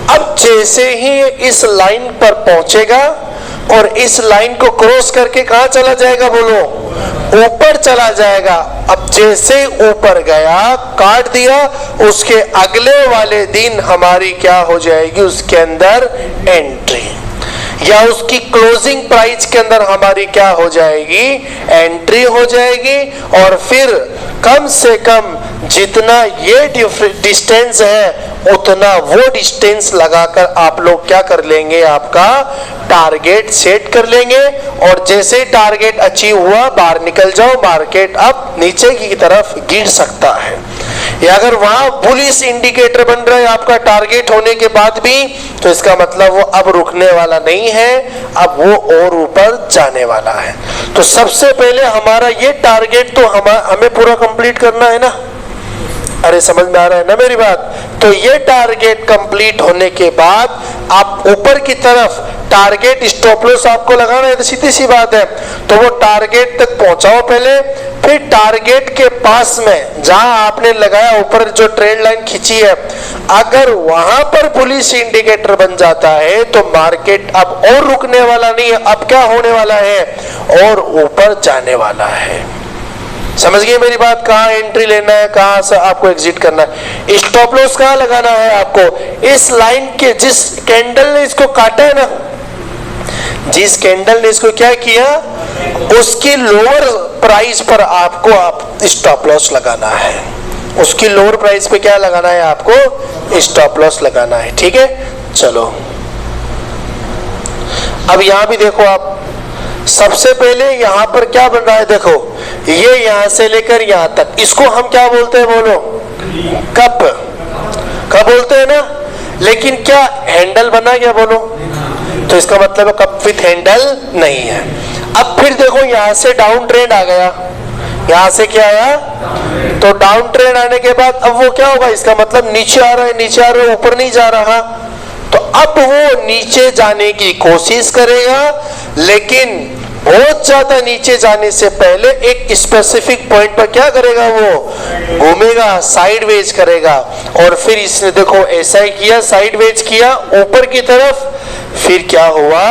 Speaker 1: अब जैसे ही इस लाइन पर पहुंचेगा और इस लाइन को क्रॉस करके कहां चला जाएगा? बोलो ऊपर चला जाएगा। अब जैसे ऊपर गया, काट दिया, उसके अगले वाले दिन हमारी क्या हो जाएगी? उसके अंदर एंट्री, या उसकी क्लोजिंग प्राइस के अंदर हमारी क्या हो जाएगी? एंट्री हो जाएगी। और फिर कम से कम जितना ये डिस्टेंस है उतना वो डिस्टेंस लगाकर आप लोग क्या कर लेंगे? आपका टारगेट सेट कर लेंगे। और जैसे टारगेट अचीव हुआ बाहर निकल जाओ, मार्केट अब नीचे की तरफ गिर सकता है। या अगर वहां बुलिश इंडिकेटर बन रहा है आपका टारगेट होने के बाद भी, तो इसका मतलब वो अब रुकने वाला नहीं है, अब वो और ऊपर जाने वाला है। तो सबसे पहले हमारा ये टारगेट तो हमें पूरा कंप्लीट करना है ना। अरे समझ में आ रहा है ना मेरी बात? तो ये टारगेट कंप्लीट होने के बाद आप ऊपर की तरफ टारगेट स्टॉप लॉस आपको लगाना है, तो सीधी सी बात है। तो वो टारगेट तक पहुंचाओ पहले, फिर टारगेट के पास में जहां आपने लगाया ऊपर जो ट्रेंड लाइन खींची है, अगर वहां पर बुलिश इंडिकेटर बन जाता है तो मार्केट अब और रुकने वाला नहीं है, अब क्या होने वाला है? और ऊपर जाने वाला है। समझ गए मेरी बात? कहाँ एंट्री लेना है, कहाँ से आपको एग्जिट करना है, स्टॉप लॉस कहाँ लगाना है आपको? इस लाइन के जिस कैंडल ने इसको काटा है ना, जिस कैंडल ने इसको क्या किया, उसकी लोअर प्राइस पर आपको स्टॉप लॉस लगाना है। उसकी लोअर प्राइस पे क्या लगाना है आपको? स्टॉप लॉस लगाना है। ठीक है, चलो अब यहां भी देखो आप, सबसे पहले यहां पर क्या बन रहा है? देखो ये यहां से लेकर यहां तक, इसको हम क्या बोलते हैं? बोलो कप, कप बोलते हैं ना। लेकिन क्या हैंडल बना क्या? बोलो। तो इसका मतलब कप विथ हैंडल नहीं है। अब फिर देखो यहां से डाउन ट्रेंड आ गया, यहां से क्या आया? तो डाउन ट्रेंड आने के बाद अब वो क्या होगा? इसका मतलब नीचे आ रहा है, नीचे आ रहा है, ऊपर नहीं जा रहा। तो अब वो नीचे जाने की कोशिश करेगा, लेकिन बहुत ज्यादा नीचे जाने से पहले एक स्पेसिफिक पॉइंट पर क्या करेगा? वो घूमेगा, साइडवेज करेगा। और फिर इसने देखो ऐसा ही किया, साइडवेज किया ऊपर की तरफ, फिर क्या हुआ?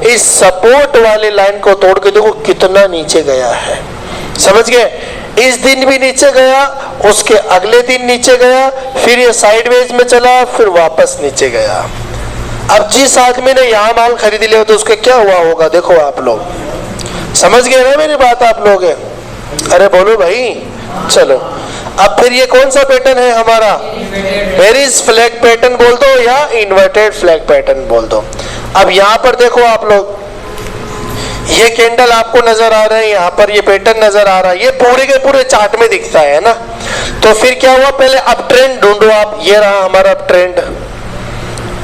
Speaker 1: इस सपोर्ट वाले लाइन को तोड़ के देखो कितना नीचे गया है। समझ गए? इस दिन भी नीचे गया, उसके अगले दिन नीचे गया, फिर ये साइडवेज में चला, फिर वापस नीचे गया। अब जिस आदमी ने यहाँ माल खरीद लिया तो उसका क्या हुआ होगा? देखो आप लोग समझ गए ना मेरी बात आप लोग? अरे बोलो भाई। चलो अब फिर ये कौन सा पैटर्न है हमारा? बेरिश फ्लैग पैटर्न बोल दो या इन्वर्टेड फ्लैग पैटर्न बोल दो। अब यहाँ पर देखो आप लोग, ये कैंडल आपको नजर आ रहा है, यहाँ पर ये पैटर्न नजर आ रहा है, ये पूरे के पूरे चार्ट में दिखता है ना। तो फिर क्या हुआ? पहले अप ट्रेंड ढूंढो आप, ये रहा हमारा अप ट्रेंड।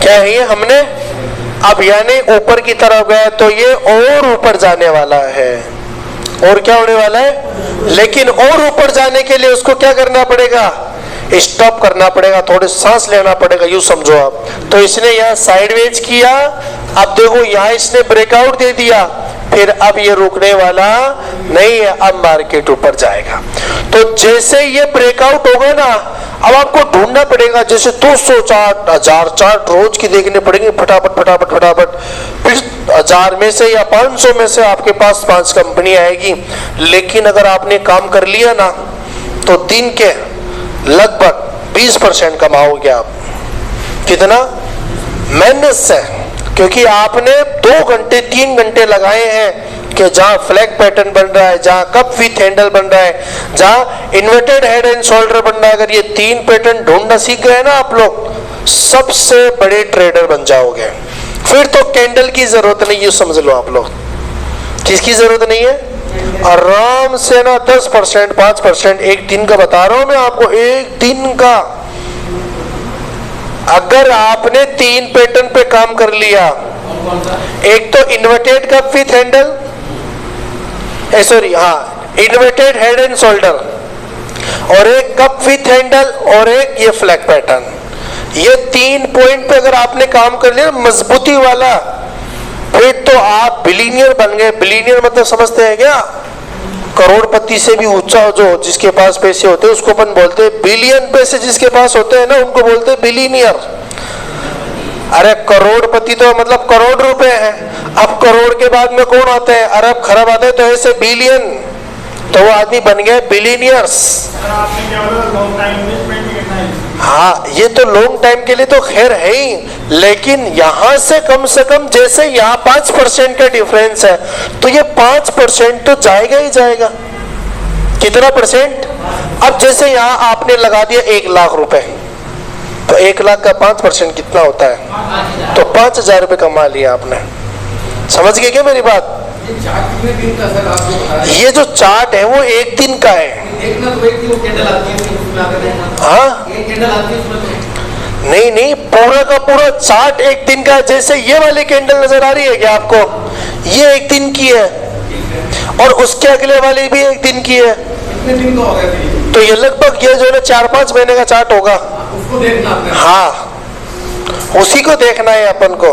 Speaker 1: क्या है ये? हमने अब यानी ऊपर की तरफ गया तो ये और ऊपर जाने वाला है, और क्या होने वाला है, लेकिन और ऊपर जाने के लिए उसको क्या करना पड़ेगा, स्टॉप करना पड़ेगा, थोड़े सांस लेना पड़ेगा, यूं समझो आप। तो इसने यहाँ साइडवेज किया, अब देखो यहाँ इसने ब्रेकआउट दे दिया, फिर अब ये रुकने वाला नहीं है, अब मार्केट ऊपर जाएगा। तो जैसे ये ब्रेकआउट होगा ना, अब आपको ढूंढना पड़ेगा, जैसे 200 चार्ट 1000 चार्ट रोज की देखने पड़ेंगे, फटाफट फटाफट फटाफट, फिर 1000 में से या 500 में से आपके पास 5 कंपनी आएगी। लेकिन अगर आपने काम कर लिया ना, तो दिन के लगभग 20% कमाओगे आप। कितना, मेहनत से, क्योंकि आपने 2 घंटे 3 घंटे लगाए हैं कि जहां फ्लैग पैटर्न बन रहा है, जहां कप विथ हैंडल बन रहा है, जहां इन्वर्टेड हेड एंड शोल्डर बन रहा है। अगर ये 3 पैटर्न ढूंढना सीख गए ना आप लोग, सबसे बड़े ट्रेडर बन जाओगे। फिर तो कैंडल की जरूरत नहीं, ये समझ लो आप लोग। किसकी जरूरत नहीं है, आराम से ना 10% 5% एक दिन का बता रहा हूं मैं आपको, एक दिन का। अगर आपने 3 पैटर्न पे काम कर लिया, एक तो inverted cup with handle, inverted head and shoulder, और एक कप विथ हैंडल, और एक ये फ्लैग पैटर्न, ये 3 पॉइंट पे अगर आपने काम कर लिया मजबूती वाला, फिर तो आप बिलीनियर बन गए। बिलीनियर मतलब समझते हैं क्या, करोड़पति से भी ऊंचा, जो जिसके पास पैसे होते हैं उसको अपन बोलते हैं बिलियन पैसे जिसके पास होते हैं ना, उनको बोलते हैं बिलीनियर। अरे करोड़पति तो मतलब करोड़ रुपए है, अब करोड़ के बाद में कौन आता है, अरब खरब आता है, तो ऐसे बिलियन, तो वो आदमी बन गए बिलीनियर्स। हाँ, ये तो लॉन्ग टाइम के लिए तो खैर है ही, लेकिन यहां से कम जैसे यहाँ 5% का डिफरेंस है, तो ये 5% तो जाएगा ही जाएगा। कितना परसेंट, अब जैसे यहाँ आपने लगा दिया 1 लाख रुपए, तो 1 लाख का 5% कितना होता है, तो 5000 रुपए कमा लिया आपने। समझ गए क्या मेरी बात। ये जो चार्ट है वो एक दिन का है। हाँ नहीं, पूरा का पूरा चार्ट एक दिन का है। जैसे ये वाली कैंडल नजर आ रही है क्या आपको, ये एक दिन की है, और उसके अगले वाली भी एक दिन की है। तो ये लगभग ये जो है 4-5 महीने का चार्ट होगा। उसको देखना आपने। हाँ, उसी को देखना है अपन को,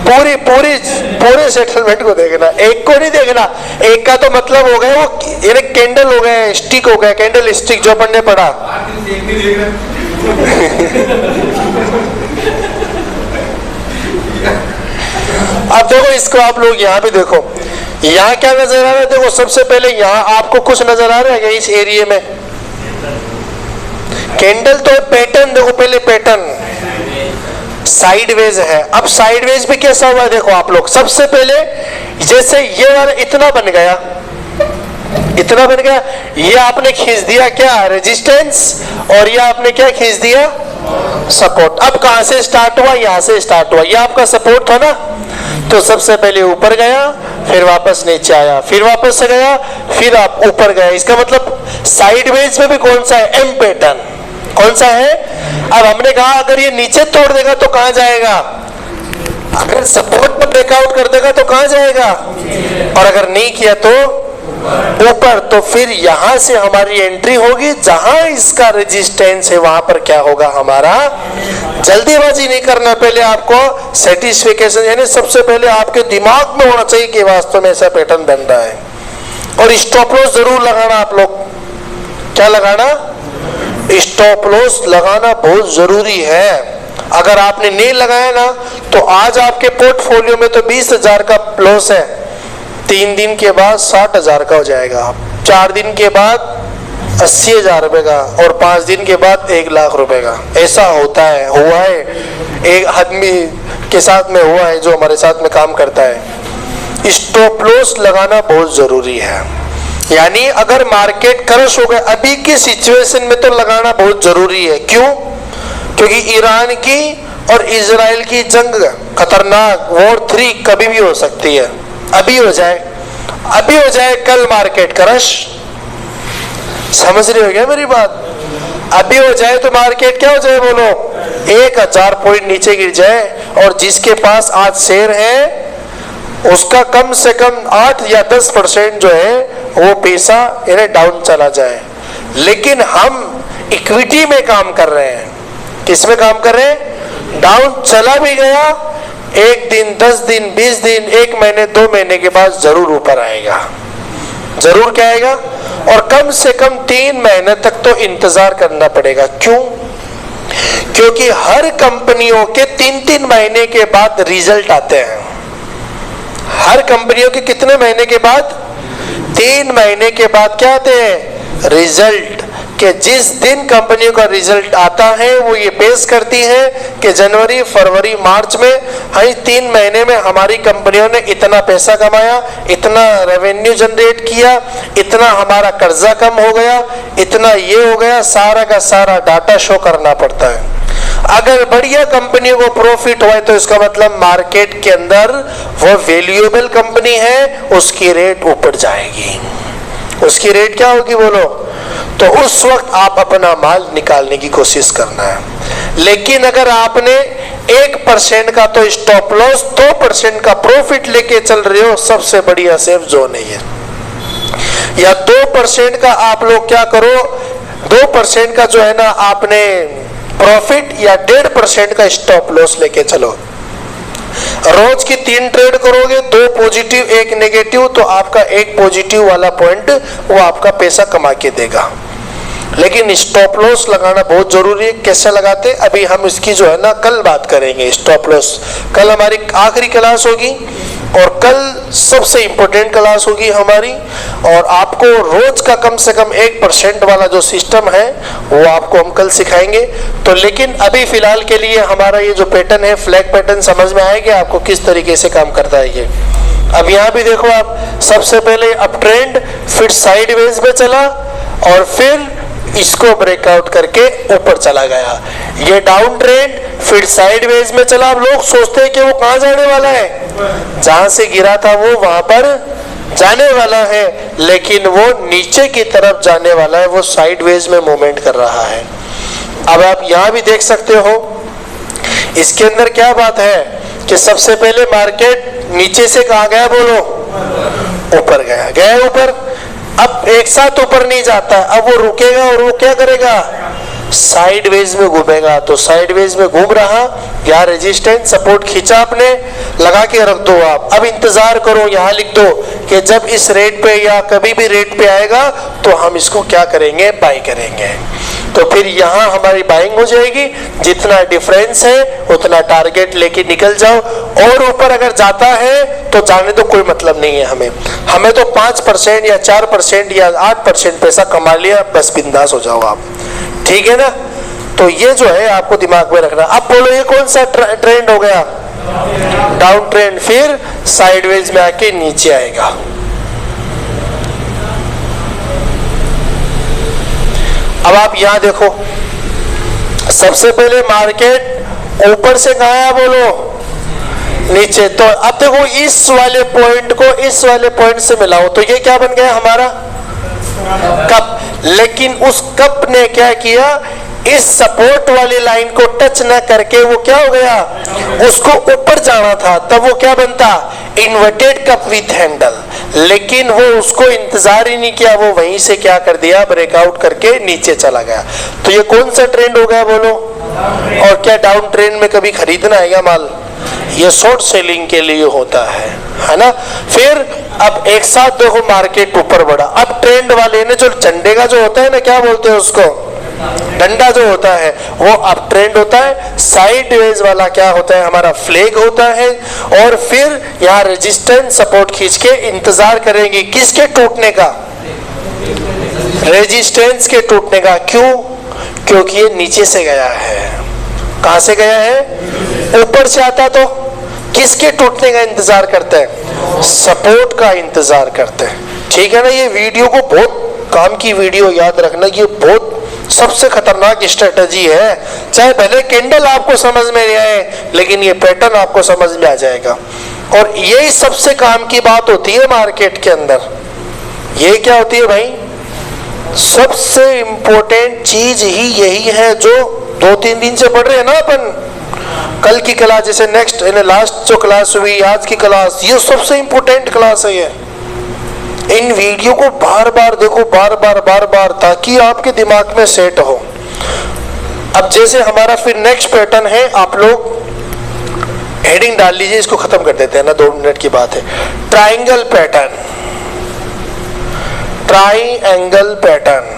Speaker 1: पूरे सेटलमेंट को देखना, एक को नहीं देखना। एक का तो मतलब हो गया वो ये कैंडल हो गया, स्टिक हो गया, कैंडल स्टिक जो अपन ने पढ़ा। अब देखो इसको आप लोग यहाँ पे देखो, यहाँ क्या नजर आ रहा है, देखो सबसे पहले यहाँ आपको कुछ नजर आ रहा है क्या इस एरिया में, कैंडल तो पैटर्न देखो, पहले पैटर्न साइडवेज है। अब साइडवेज पे कैसा हुआ देखो आप लोग, सबसे पहले जैसे ये वाला इतना बन गया, ये आपने खींच दिया क्या, रेजिस्टेंस, और ये आपने क्या खींच दिया, सपोर्ट। अब कहां से स्टार्ट हुआ, यहां से स्टार्ट हुआ, ये आपका सपोर्ट था ना, तो सबसे पहले ऊपर गया, फिर वापस नीचे आया, फिर वापस से गया, फिर आप ऊपर गया। इसका मतलब साइडवेज में भी कौन सा है, एम पैटर्न, कौन सा है। अब हमने कहा अगर ये नीचे तोड़ देगा तो कहां जाएगा, अगर सपोर्ट पर ब्रेकआउट कर देगा तो कहां जाएगा, और अगर नहीं किया तो ऊपर। तो फिर यहां से हमारी एंट्री होगी, जहां इसका रेजिस्टेंस है वहां पर क्या होगा हमारा। जल्दीबाजी नहीं करना, पहले आपको सेटिस्फिकेशन, यानी सबसे पहले आपके दिमाग में होना चाहिए कि वास्तव में ऐसा पैटर्न बन रहा है। और स्टॉप लॉस जरूर लगाना आप लोग, क्या लगाना, स्टॉप लॉस लगाना बहुत जरूरी है। अगर आपने नहीं लगाया ना, तो आज आपके पोर्टफोलियो में तो 20,000 का लॉस है, 3 दिन के बाद 60,000 का हो जाएगा, 4 दिन के बाद 80,000 रुपए का, और 5 दिन के बाद 1 लाख रुपए का। ऐसा होता है, हुआ है, एक आदमी के साथ में हुआ है जो हमारे साथ में काम करता है। स्टॉप लॉस लगाना बहुत जरूरी है, यानी अगर मार्केट क्रश हो गया, अभी की सिचुएशन में तो लगाना बहुत जरूरी है। क्यों, क्योंकि ईरान की और इजराइल की जंग खतरनाक, वॉर 3 कभी भी हो सकती है। अभी हो जाए कल मार्केट क्रश, समझ रहे हो क्या मेरी बात। अभी हो जाए तो मार्केट क्या हो जाए बोलो, 1000 पॉइंट नीचे गिर जाए, और जिसके पास आज शेयर है उसका कम से कम 8 या 10% जो है वो पैसा यानी डाउन चला जाए। लेकिन हम इक्विटी में काम कर रहे हैं, किस में काम कर रहे हैं? डाउन चला भी गया, 1 दिन 10 दिन 20 दिन 1 महीने 2 महीने के बाद जरूर ऊपर आएगा, जरूर क्या आएगा। और कम से कम 3 महीने तक तो इंतजार करना पड़ेगा। क्यों? क्योंकि हर कंपनियों के 3-3 महीने के बाद रिजल्ट आते हैं। हर कंपनियों के कितने महीने के बाद? 3 महीने के बाद क्या आते हैं? रिजल्ट। कि जिस दिन कंपनियों का रिजल्ट आता है वो ये पेश करती है कि जनवरी फरवरी मार्च में 3 महीने में हमारी कंपनियों ने इतना पैसा कमाया, इतना रेवेन्यू जनरेट किया, इतना हमारा कर्जा कम हो गया, इतना ये हो गया, सारा का सारा डाटा शो करना पड़ता है। अगर बढ़िया कंपनियों को प्रॉफिट हुआ तो इसका मतलब मार्केट के अंदर वो वैल्यूएबल कंपनी है, उसकी रेट ऊपर जाएगी। उसकी रेट क्या होगी बोलो? तो उस वक्त आप अपना माल निकालने की कोशिश करना है। लेकिन अगर आपने 1% का तो स्टॉप लॉस, 2% का प्रॉफिट लेके चल रहे हो, सबसे बढ़िया सेफ जोन है ये। या 2% का आप लोग क्या करो, 2% का जो है ना आपने प्रॉफिट या 1.5% का स्टॉप लॉस लेके चलो। रोज की 3 ट्रेड करोगे, 2 पॉजिटिव 1 नेगेटिव, तो आपका 1 पॉजिटिव वाला पॉइंट वो आपका पैसा कमा के देगा। लेकिन स्टॉप लॉस लगाना बहुत जरूरी है। कैसे लगाते, अभी हम इसकी जो है ना कल बात करेंगे। स्टॉप लॉस कल हमारी आखिरी क्लास होगी और कल सबसे इंपॉर्टेंट क्लास होगी हमारी। और आपको रोज का कम से कम 1% वाला जो सिस्टम है वो आपको हम कल सिखाएंगे। तो लेकिन अभी फिलहाल के लिए हमारा ये जो पैटर्न है, फ्लैग पैटर्न, समझ में आएगा आपको किस तरीके से काम करता है ये। अब यहाँ भी देखो आप, सबसे पहले अप ट्रेंड, फिर साइडवेज में चला और फिर इसको ब्रेकआउट करके ऊपर चला गया। ये डाउन ट्रेंड, फिर साइडवेज में चला। अब लोग सोचते हैं कि वो कहां जाने वाला है, जहां से गिरा था वो वहां पर जाने वाला है, लेकिन वो नीचे की तरफ जाने वाला है, वो साइडवेज में मूवमेंट कर रहा है। अब आप यहां भी देख सकते हो, इसके अंदर क्या बात है कि सबसे पहले मार्केट नीचे से कहां गया बोलो? ऊपर गया, गया ऊपर। अब एक साथ ऊपर नहीं जाता, अब वो रुकेगा और वो क्या करेगा? साइडवेज में घूमेगा। तो साइडवेज में घूम रहा, यहाँ रेजिस्टेंस सपोर्ट खींचा आपने, लगा के रख दो आप। अब इंतजार करो, यहाँ लिख दो कि जब इस रेट पे या कभी भी रेट पे आएगा तो हम इसको क्या करेंगे? बाई करेंगे। तो फिर यहाँ हमारी बाइंग हो जाएगी। जितना डिफरेंस है उतना टारगेट लेके निकल जाओ। और ऊपर अगर जाता है तो जाने तो कोई मतलब नहीं है हमें तो 5% या 4% या 8% पैसा कमा लिया, बस बिंदास हो जाओ आप। ठीक है ना? तो ये जो है आपको दिमाग में रखना। अब बोलो ये कौन सा ट्रेंड हो गया? डाउन ट्रेंड, फिर साइडवेज में आके नीचे आएगा। अब आप यहां देखो, सबसे पहले मार्केट ऊपर से कहां आया बोलो? नीचे। तो अब देखो इस वाले पॉइंट को इस वाले पॉइंट से मिलाओ तो ये क्या बन गया हमारा? कप। लेकिन उस कप ने क्या किया? इस सपोर्ट वाली लाइन को टच न करके वो क्या हो गया? उसको ऊपर जाना था, तब वो क्या बनता? Inverted cup with handle. लेकिन वो उसको इंतजार ही नहीं किया, वो वहीं से क्या कर दिया? ब्रेकआउट करके नीचे चला गया। तो ये कौन सा ट्रेंड हो गया बोलो? और क्या डाउन ट्रेंड में कभी खरीदना आएगा माल? ये शॉर्ट सेलिंग के लिए होता है ना? फिर अब एक साथ देखो मार्केट ऊपर बढ़ा। अब ट्रेंड वाले ने जो झंडे का जो होता है ना, क्या बोलते हैं उसको? डंडा जो होता है वो अप ट्रेंड होता है। साइडवेज वाला क्या होता है? हमारा फ्लैग होता है। और फिर यहाँ रेजिस्टेंस सपोर्ट खींच के इंतजार करेंगे किसके टूटने का? रेजिस्टेंस के टूटने का। क्यों? क्योंकि ये नीचे से गया है। कहां से गया है? ऊपर से आता तो किसके टूटने का इंतजार करते हैं? सपोर्ट का इंतजार करते हैं। ठीक है ना? ये वीडियो को बहुत काम की वीडियो, याद रखना कि बहुत सबसे खतरनाक स्ट्रेटजी है। चाहे भले कैंडल आपको समझ में नहीं आए, लेकिन ये पैटर्न आपको समझ में आ जाएगा। और यही सबसे काम की बात होती है मार्केट के अंदर। ये क्या होती है भाई? सबसे इंपॉर्टेंट चीज ही यही है जो 2-3 दिन से पढ़ रहे हैं ना अपन। कल की क्लास, जैसे नेक्स्ट लास्ट जो क्लास हुई, आज की क्लास, ये सबसे इंपॉर्टेंट क्लास है ये। इन वीडियो को बार बार देखो, बार बार, ताकि आपके दिमाग में सेट हो। अब जैसे हमारा फिर नेक्स्ट पैटर्न है, आप लोग हेडिंग डाल लीजिए, इसको खत्म कर देते हैं ना, 2 मिनट की बात है। Triangle pattern, triangle pattern.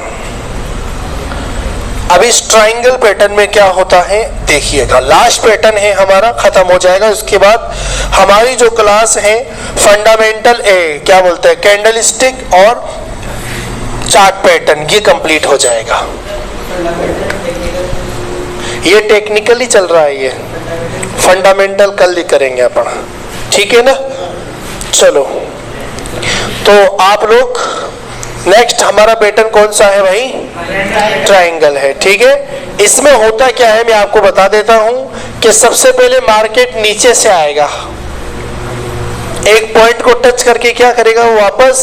Speaker 1: अब इस ट्राइंगल पैटर्न में क्या होता है देखिएगा, लास्ट पैटर्न है हमारा, खत्म हो जाएगा। उसके बाद हमारी जो क्लास है फंडामेंटल क्या बोलते हैं, कैंडल स्टिक और चार्ट पैटर्न, ये कंप्लीट हो जाएगा। ये टेक्निकली चल रहा है, ये फंडामेंटल कल ही करेंगे अपन, ठीक है ना। चलो, तो आप लोग नेक्स्ट हमारा पैटर्न कौन सा है भाई, ट्राइंगल है, ठीक है। इसमें होता क्या है मैं आपको बता देता हूं कि सबसे पहले मार्केट नीचे से आएगा, एक पॉइंट को टच करके क्या करेगा, वो वापस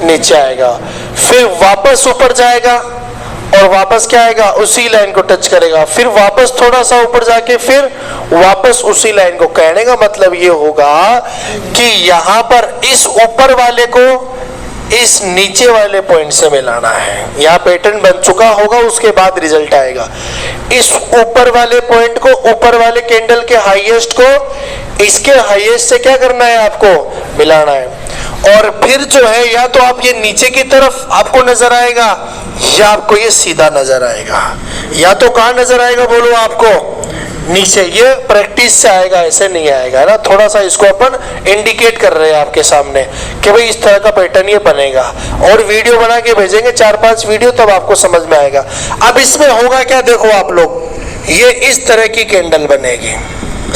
Speaker 1: नीचे आएगा, फिर वापस ऊपर जाएगा और वापस क्या आएगा, उसी लाइन को टच करेगा, फिर वापस थोड़ा सा ऊपर जाके फिर वापस उसी लाइन को। कहने का मतलब ये होगा कि यहां पर इस ऊपर वाले को इस नीचे वाले पॉइंट से मिलाना है। यहाँ पैटर्न बन चुका होगा, उसके बाद रिजल्ट आएगा। इस ऊपर वाले पॉइंट को, ऊपर वाले कैंडल के हाईएस्ट को इसके हाईएस्ट से क्या करना है, आपको मिलाना है। और फिर जो है, या तो आप ये नीचे की तरफ आपको नजर आएगा, या आपको ये सीधा नजर आएगा। या तो कहाँ नजर आएगा बोलो आपको, नीचे। ये प्रैक्टिस से आएगा, ऐसे नहीं आएगा ना। थोड़ा सा इसको अपन इंडिकेट कर रहे हैं आपके सामने कि भाई इस तरह का पैटर्न ये बनेगा, और वीडियो बना के भेजेंगे 4-5 वीडियो, तब आपको समझ में आएगा। अब इसमें होगा क्या, देखो आप लोग, ये इस तरह की कैंडल बनेगी।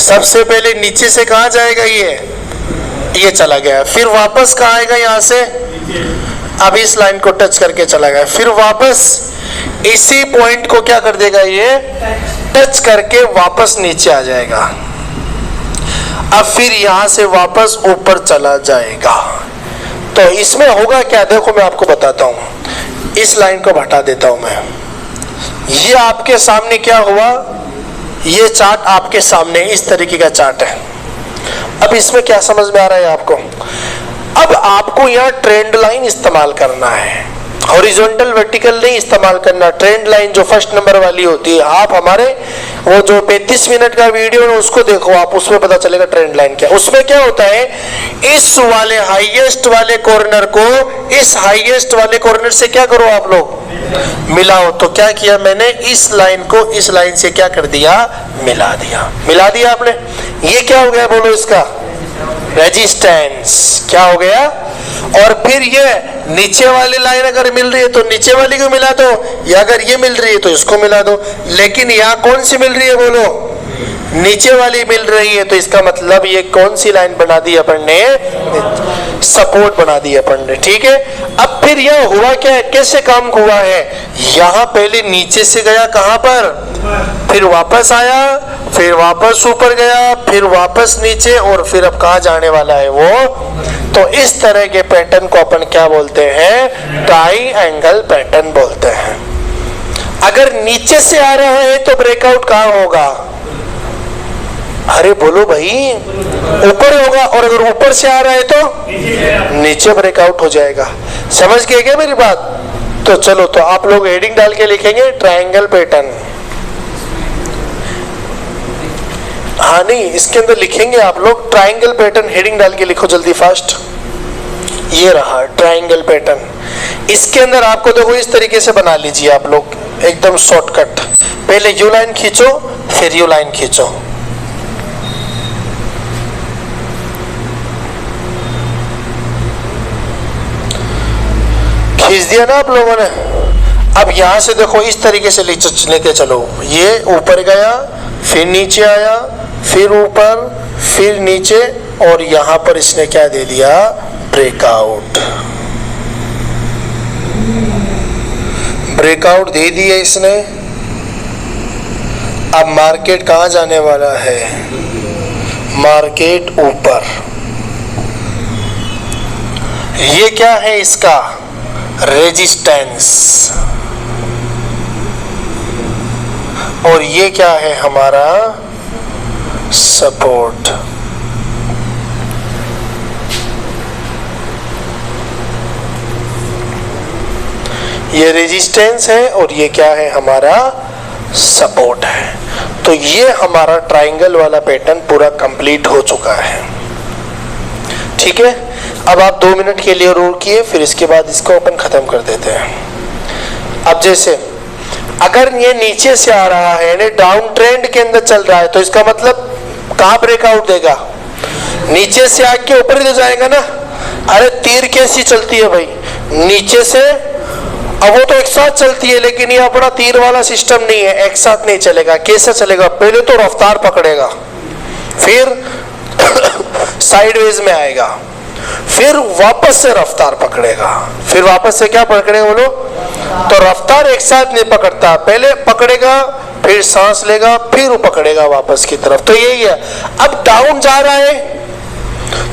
Speaker 1: सबसे पहले नीचे से कहाँ जाएगा, ये चला गया, फिर वापस कहाँ आएगा, यहाँ से अब इस लाइन को टच करके चला गया, फिर वापस इसी पॉइंट को क्या कर देगा, ये टच करके वापस नीचे आ जाएगा। अब फिर यहां से वापस ऊपर चला जाएगा। तो इसमें होगा क्या, देखो मैं आपको बताता हूं, इस लाइन को हटा देता हूं मैं। ये आपके सामने क्या हुआ, ये चार्ट आपके सामने इस तरीके का चार्ट है। अब इसमें क्या समझ में आ रहा है आपको, अब आपको यहाँ ट्रेंड लाइन इस्तेमाल करना है, हॉरिजॉन्टल वर्टिकल नहीं इस्तेमाल करना। ट्रेंड लाइन जो फर्स्ट नंबर वाली होती है, आप हमारे वो जो 35 मिनट का वीडियो है उसको देखो आप, उसमें पता चलेगा ट्रेंड लाइन क्या। उसमें क्या होता है, इस वाले हाईएस्ट वाले कॉर्नर को इस हाईएस्ट वाले कॉर्नर से क्या करो आप लोग, मिलाओ। तो क्या किया मैंने, इस लाइन को इस लाइन से क्या कर दिया, मिला दिया आपने। ये क्या हो गया बोलो, इसका रेजिस्टेंस क्या हो गया। और फिर ये नीचे वाली लाइन अगर मिल रही है तो नीचे वाली को मिला दो, या अगर ये मिल रही है तो इसको मिला दो। लेकिन यहाँ कौन सी मिल रही है बोलो, नीचे वाली मिल रही है, तो इसका मतलब ये कौन सी लाइन बना दी अपन ने, सपोर्ट बना दी अपन ने, ठीक है। अब फिर यह हुआ क्या, कैसे काम हुआ है, यहाँ पहले नीचे से गया कहां पर, फिर वापस आया, फिर वापस ऊपर गया, फिर वापस नीचे, और फिर अब कहां जाने वाला है वो। तो इस तरह के पैटर्न को अपन क्या बोलते हैं, ट्राइएंगल पैटर्न बोलते हैं। अगर नीचे से आ रहा है तो ब्रेकआउट कहां होगा, अरे बोलो भाई, ऊपर होगा। और अगर ऊपर से आ रहा है तो नीचे ब्रेकआउट हो जाएगा। समझ गए क्या मेरी बात। तो चलो, तो आप लोग हेडिंग डाल के लिखेंगे ट्रायंगल पैटर्न। हाँ नहीं, इसके अंदर लिखेंगे आप लोग ट्रायंगल पैटर्न, हेडिंग डाल के लिखो जल्दी फास्ट। ये रहा ट्रायंगल पैटर्न। इसके अंदर आपको देखो इस तरीके से बना लीजिए आप लोग, एकदम शॉर्टकट। पहले यू लाइन खींचो, फिर यू लाइन खींचो। खींच दिया ना आप लोगों ने। अब यहां से देखो इस तरीके से लेके चलो, ये ऊपर गया, फिर नीचे आया, फिर ऊपर, फिर नीचे, और यहां पर इसने क्या दे दिया, ब्रेकआउट। ब्रेकआउट दे दिया इसने। अब मार्केट कहां जाने वाला है, मार्केट ऊपर। ये क्या है इसका, रेजिस्टेंस। और ये क्या है हमारा सपोर्ट। ये रेजिस्टेंस है और ये क्या है, हमारा सपोर्ट है। तो ये हमारा ट्राइंगल वाला पैटर्न पूरा कंप्लीट हो चुका है। ठीक है, अब आप 2 मिनट के लिए रोकिए, फिर इसके बाद इसको अपन खत्म कर देते हैं। अब जैसे अगर ये नीचे से आ रहा है, यानी डाउन ट्रेंड के अंदर चल रहा है, तो इसका मतलब कहां ब्रेकआउट देगा, नीचे से आके ऊपर ही तो जाएगा ना। अरे तीर कैसी चलती है भाई, नीचे से, अब वो तो एक साथ चलती है, लेकिन ये अपना तीर वाला सिस्टम नहीं है, एक साथ नहीं चलेगा। कैसे चलेगा, पहले तो रफ्तार पकड़ेगा, फिर साइडवेज में आएगा, फिर वापस से रफ्तार पकड़ेगा, फिर वापस से क्या पकड़ेगा बोलो, तो रफ्तार एक साथ नहीं पकड़ता, पहले पकड़ेगा, फिर सांस लेगा, फिर वो पकड़ेगा वापस की तरफ। तो यही है। अब डाउन जा रहा है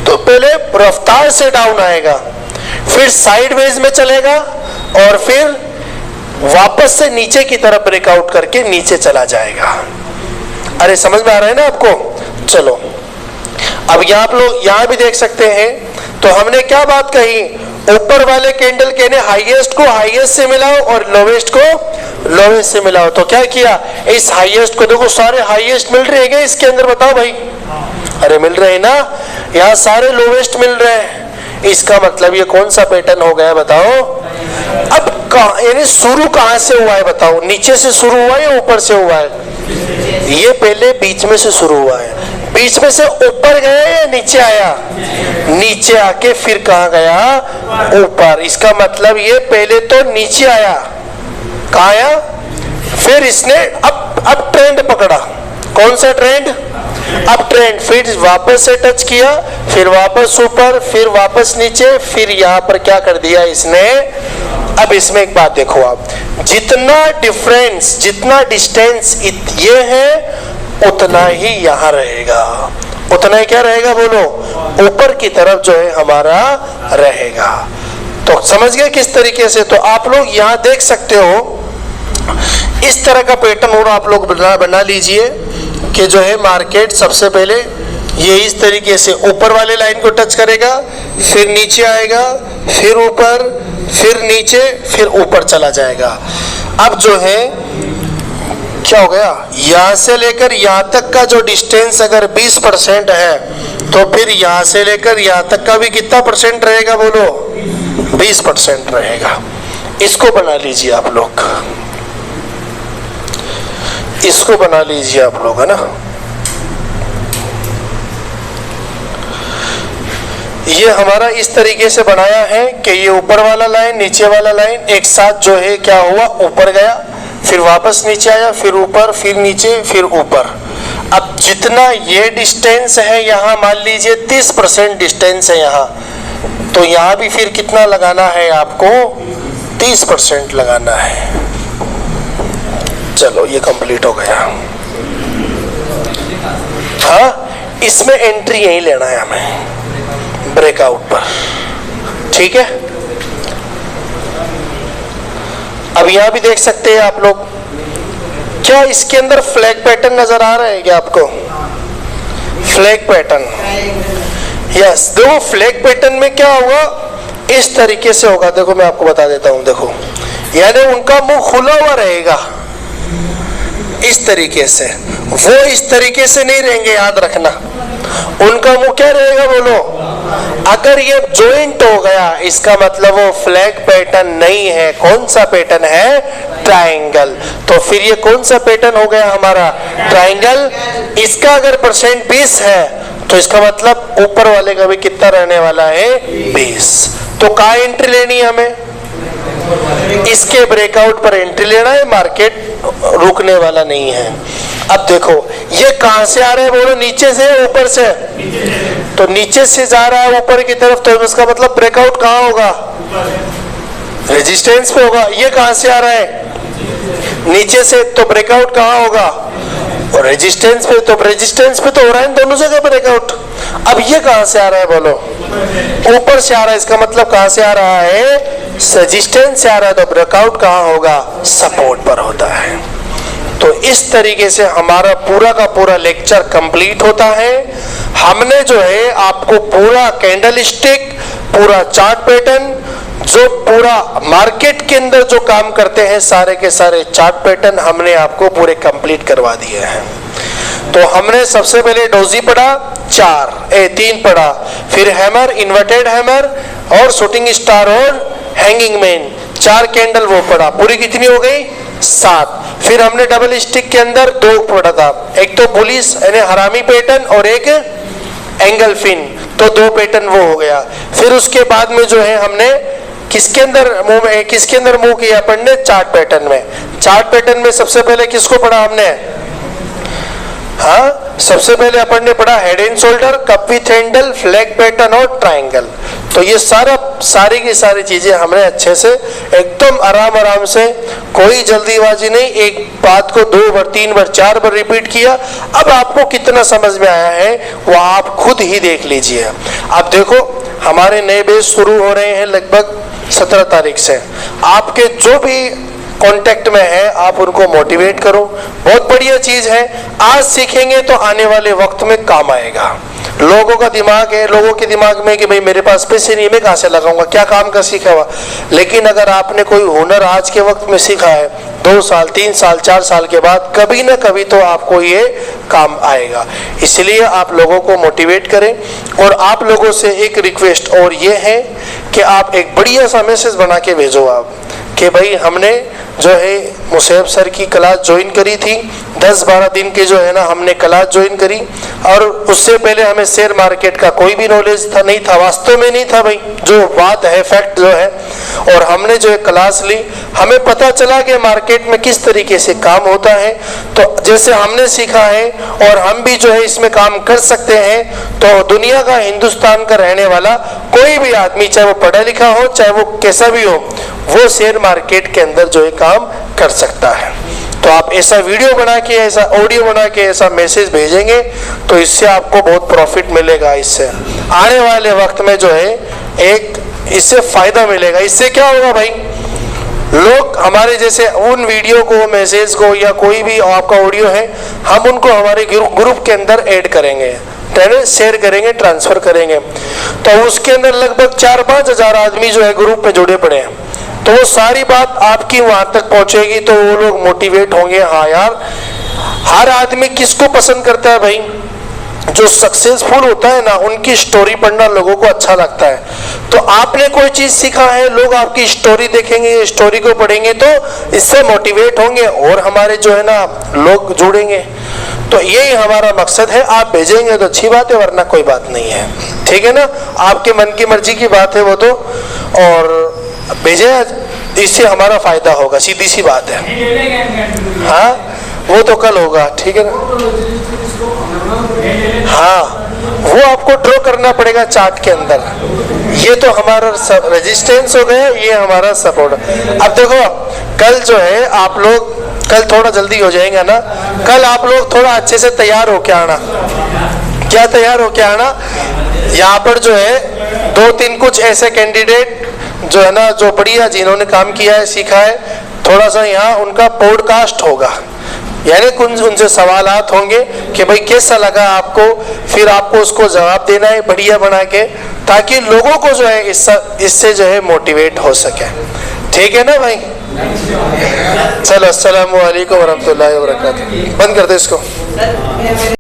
Speaker 1: तो पहले रफ्तार से डाउन आएगा, फिर साइडवेज में चलेगा, और फिर वापस से नीचे की तरफ ब्रेकआउट करके नीचे चला जाएगा। अरे समझ में आ रहा है ना आपको। चलो अब यहाँ आप लोग यहाँ भी देख सकते हैं। तो हमने क्या बात कही, ऊपर वाले कैंडल के ने हाईएस्ट को हाईएस्ट से मिलाओ और लोवेस्ट को लोवेस्ट से मिलाओ। तो क्या किया, इस हाईएस्ट को देखो, सारे हाईएस्ट मिल रहे हैं इसके अंदर, बताओ भाई। अरे मिल रहे हैं ना, यहाँ सारे लोवेस्ट मिल रहे हैं। इसका मतलब ये कौन सा पैटर्न हो गया बताओ। अब यानी शुरू कहां से हुआ है बताओ, नीचे से शुरू हुआ है या ऊपर से हुआ है। ये पहले बीच में से शुरू हुआ है, बीच में से ऊपर गया या नीचे आया, नीचे आके फिर कहां गया, ऊपर। इसका मतलब ये पहले तो नीचे आया, कहां आया, फिर इसने अब ट्रेंड पकड़ा। कौन सा ट्रेंड, अब ट्रेंड, फिर वापस से टच किया, फिर वापस ऊपर, फिर वापस नीचे, फिर यहाँ पर क्या कर दिया इसने। अब इसमें एक बात देखो आप, जितना डिफरेंस, जितना डिस्टेंस ये है, उतना ही यहाँ रहेगा, उतना ही क्या रहेगा बोलो, ऊपर की तरफ जो है हमारा रहेगा। तो समझ गए किस तरीके से। तो आप लोग यहाँ देख सकते हो, इस तरह का पैटर्न और आप लोग बना लीजिए कि जो है मार्केट सबसे पहले ये इस तरीके से ऊपर वाले लाइन को टच करेगा, फिर नीचे आएगा, फिर ऊपर, फिर नीचे, फिर ऊपर चला जाएगा। अब जो है क्या हो गया, यहां से लेकर यहां तक का जो डिस्टेंस अगर 20% है, तो फिर यहां से लेकर यहां तक का भी कितना परसेंट रहेगा बोलो, 20% रहेगा। इसको बना लीजिए आप लोग, इसको बना लीजिए आप लोग, है ना। ये हमारा इस तरीके से बनाया है कि ये ऊपर वाला लाइन, नीचे वाला लाइन एक साथ जो है क्या हुआ, ऊपर गया, फिर वापस नीचे आया, फिर ऊपर, फिर नीचे, फिर ऊपर। अब जितना ये डिस्टेंस है यहाँ, मान लीजिए 30% डिस्टेंस है यहाँ, तो यहाँ भी फिर कितना लगाना है आपको, 30% लगाना है। चलो ये कंप्लीट हो गया। हाँ, इसमें एंट्री यही लेना है हमें, ब्रेकआउट पर। ठीक है, अब यहां भी देख सकते हैं आप लोग, क्या इसके अंदर फ्लैग पैटर्न नजर आ रहा है क्या आपको, फ्लैग पैटर्न। यस, देखो फ्लैग पैटर्न में क्या होगा, इस तरीके से होगा। देखो मैं आपको बता देता हूं, देखो यानी उनका मुंह खुला हुआ रहेगा इस तरीके से, वो इस तरीके से नहीं रहेंगे, याद रखना। उनका मुंह क्या रहेगा बोलो, अगर ये जॉइंट हो गया इसका मतलब वो फ्लैग पैटर्न नहीं है। कौन सा पैटर्न है, ट्रायंगल। तो फिर ये कौन सा पैटर्न हो गया हमारा, ट्रायंगल। इसका अगर परसेंट 20 है, तो इसका मतलब ऊपर वाले का भी कितना रहने वाला है, 20। तो कहाँ एंट्री लेनी है हमें, इसके ब्रेकआउट पर एंट्री लेना है, मार्केट रुकने वाला नहीं है। अब देखो ये कहां से आ रहा है बोलो, नीचे से ऊपर से, तो नीचे से जा रहा है ऊपर की तरफ, तो इसका मतलब ब्रेकआउट कहां होगा, रेजिस्टेंस पे होगा। ये कहां से आ रहा है, नीचे से, तो ब्रेकआउट कहां होगा, और रेजिस्टेंस पे। तो रेजिस्टेंस पे तो हो रहा है दोनों जगह ब्रेकआउट। अब ये कहां से आ रहा है बोलो, ऊपर से आ रहा है, इसका मतलब कहां से आ रहा है, रेजिस्टेंस से आ रहा है, तो ब्रेकआउट कहां होगा, सपोर्ट पर होता है। तो इस तरीके से हमारा पूरा का पूरा लेक्चर कंप्लीट होता है। हमने जो है आपको पूरा कैंडल स्टिक, पूरा चार्ट पैटर्न, जो पूरा मार्केट के अंदर जो काम करते हैं सारे के सारे चार्ट पैटर्न हमने आपको पूरे कंप्लीट करवा दिए हैं। तो हमने सबसे पहले डोजी पढ़ा, 3 पढ़ा, फिर हैमर, इन्वर्टेड हैमर और शूटिंग स्टार और हैंगिंग मैन, 4 कैंडल वो पढ़ा, पूरी कितनी हो गई 7। फिर हमने डबल स्टिक के अंदर 2 पढ़ा था, एक तो बुलिश यानी हरामी पैटर्न और एक एंगल फिन, तो 2 पैटर्न वो हो गया। फिर उसके बाद में जो है हमने किसके अंदर मूव किया अपन ने, चार्ट पैटर्न में। चार्ट पैटर्न में सबसे पहले किसको पढ़ा हमने, हाँ सबसे पहले अपन ने पढ़ा head and shoulder, cup with handle, flag pattern और ट्रायंगल। तो ये सारी की सारी चीजें हमने अच्छे से एकदम आराम से, कोई जल्दीबाजी नहीं, एक बात को 2 बार 3 बार 4 बार रिपीट किया। अब आपको कितना समझ में आया है वो आप खुद ही देख लीजिए। अब देखो हमारे नए बैच शुरू हो रहे हैं लगभग 17 तारीख से। आपके जो भी कांटेक्ट में है आप उनको मोटिवेट करो, बहुत बढ़िया चीज है। आज सीखेंगे तो आने वाले वक्त में काम आएगा। लोगों का दिमाग है, लोगों के दिमाग में कि भाई मेरे पास पैसे नहीं, मैं कहाँ से लगाऊंगा, क्या काम का सीखा हुआ। लेकिन अगर आपने कोई हुनर आज के वक्त में सीखा है, 2 साल 3 साल 4 साल के बाद कभी ना कभी तो आपको ये काम आएगा। इसलिए आप लोगों को मोटिवेट करें। और आप लोगों से एक रिक्वेस्ट और ये है कि आप एक बढ़िया सा मैसेज बना के भेजो आप कि भाई हमने जो है मुसैब सर की क्लास ज्वाइन करी थी, 10-12 दिन की जो है ना हमने क्लास ज्वाइन करी, और उससे पहले हमें शेयर मार्केट का कोई भी नॉलेज नहीं था, वास्तव में नहीं था भाई, जो बात है फैक्ट जो है। और हमने जो है क्लास ली, हमें पता चला कि मार्केट में किस तरीके से काम होता है। तो जैसे हमने सीखा है और हम भी जो है इसमें काम कर सकते हैं, तो दुनिया का, हिंदुस्तान का रहने वाला कोई भी आदमी, चाहे वो पढ़ा लिखा हो चाहे वो कैसा भी हो, वो शेयर मार्केट के अंदर जो है काम कर सकता है। तो आप ऐसा वीडियो बना के, ऐसा ऑडियो बना के, ऐसा मैसेज भेजेंगे तो इससे आपको बहुत प्रॉफिट मिलेगा। इससे आने वाले वक्त में जो है एक इससे फायदा मिलेगा। इससे क्या होगा भाई, लोग हमारे जैसे उन वीडियो को, मैसेज को या कोई भी आपका ऑडियो है, हम उनको हमारे ग्रुप के अंदर ऐड करेंगे, शेयर करेंगे, ट्रांसफर करेंगे। तो उसके अंदर लगभग 4-5 हजार आदमी जो है ग्रुप में जुड़े पड़े हैं। तो वो सारी बात आपकी वहां तक पहुंचेगी तो वो लोग मोटिवेट होंगे। हाँ यार, हर आदमी किसको पसंद करता है भाई, जो सक्सेसफुल होता है ना, उनकी स्टोरी पढ़ना लोगों को अच्छा लगता है। तो आपने कोई चीज सीखा है, लोग आपकी स्टोरी देखेंगे, स्टोरी को पढ़ेंगे तो इससे मोटिवेट होंगे और हमारे जो है ना लोग जुड़ेंगे। तो यही हमारा मकसद है। आप भेजेंगे तो अच्छी बात है, वरना कोई बात नहीं है, ठीक है ना। आपके मन की मर्जी की बात है वो तो, और भेजे, इससे हमारा फायदा होगा, सीधी सी बात है। हाँ वो तो कल होगा, ठीक है ना। हाँ वो आपको ड्रॉ करना पड़ेगा चार्ट के अंदर। ये तो हमारा रेजिस्टेंस हो गया, ये हमारा सपोर्ट। अब देखो कल जो है आप लोग, कल थोड़ा जल्दी हो जाएगा ना, कल आप लोग थोड़ा अच्छे से तैयार होके आना। क्या तैयार होके आना, यहाँ पर जो है 2-3 कुछ ऐसे कैंडिडेट जो है ना, जो बढ़िया जिन्होंने काम किया है, सीखा है, थोड़ा सा यहाँ उनका पॉडकास्ट होगा, यानी कुछ उनसे सवालात होंगे कि भाई कैसा लगा आपको, फिर आपको उसको जवाब देना है बढ़िया बना के, ताकि लोगों को जो है इससे जो है मोटिवेट हो सके। ठीक है ना भाई। चलो, अस्सलामु अलैकुम वरहमतुल्लाहि वबरकातुहू। बंद कर दो इसको।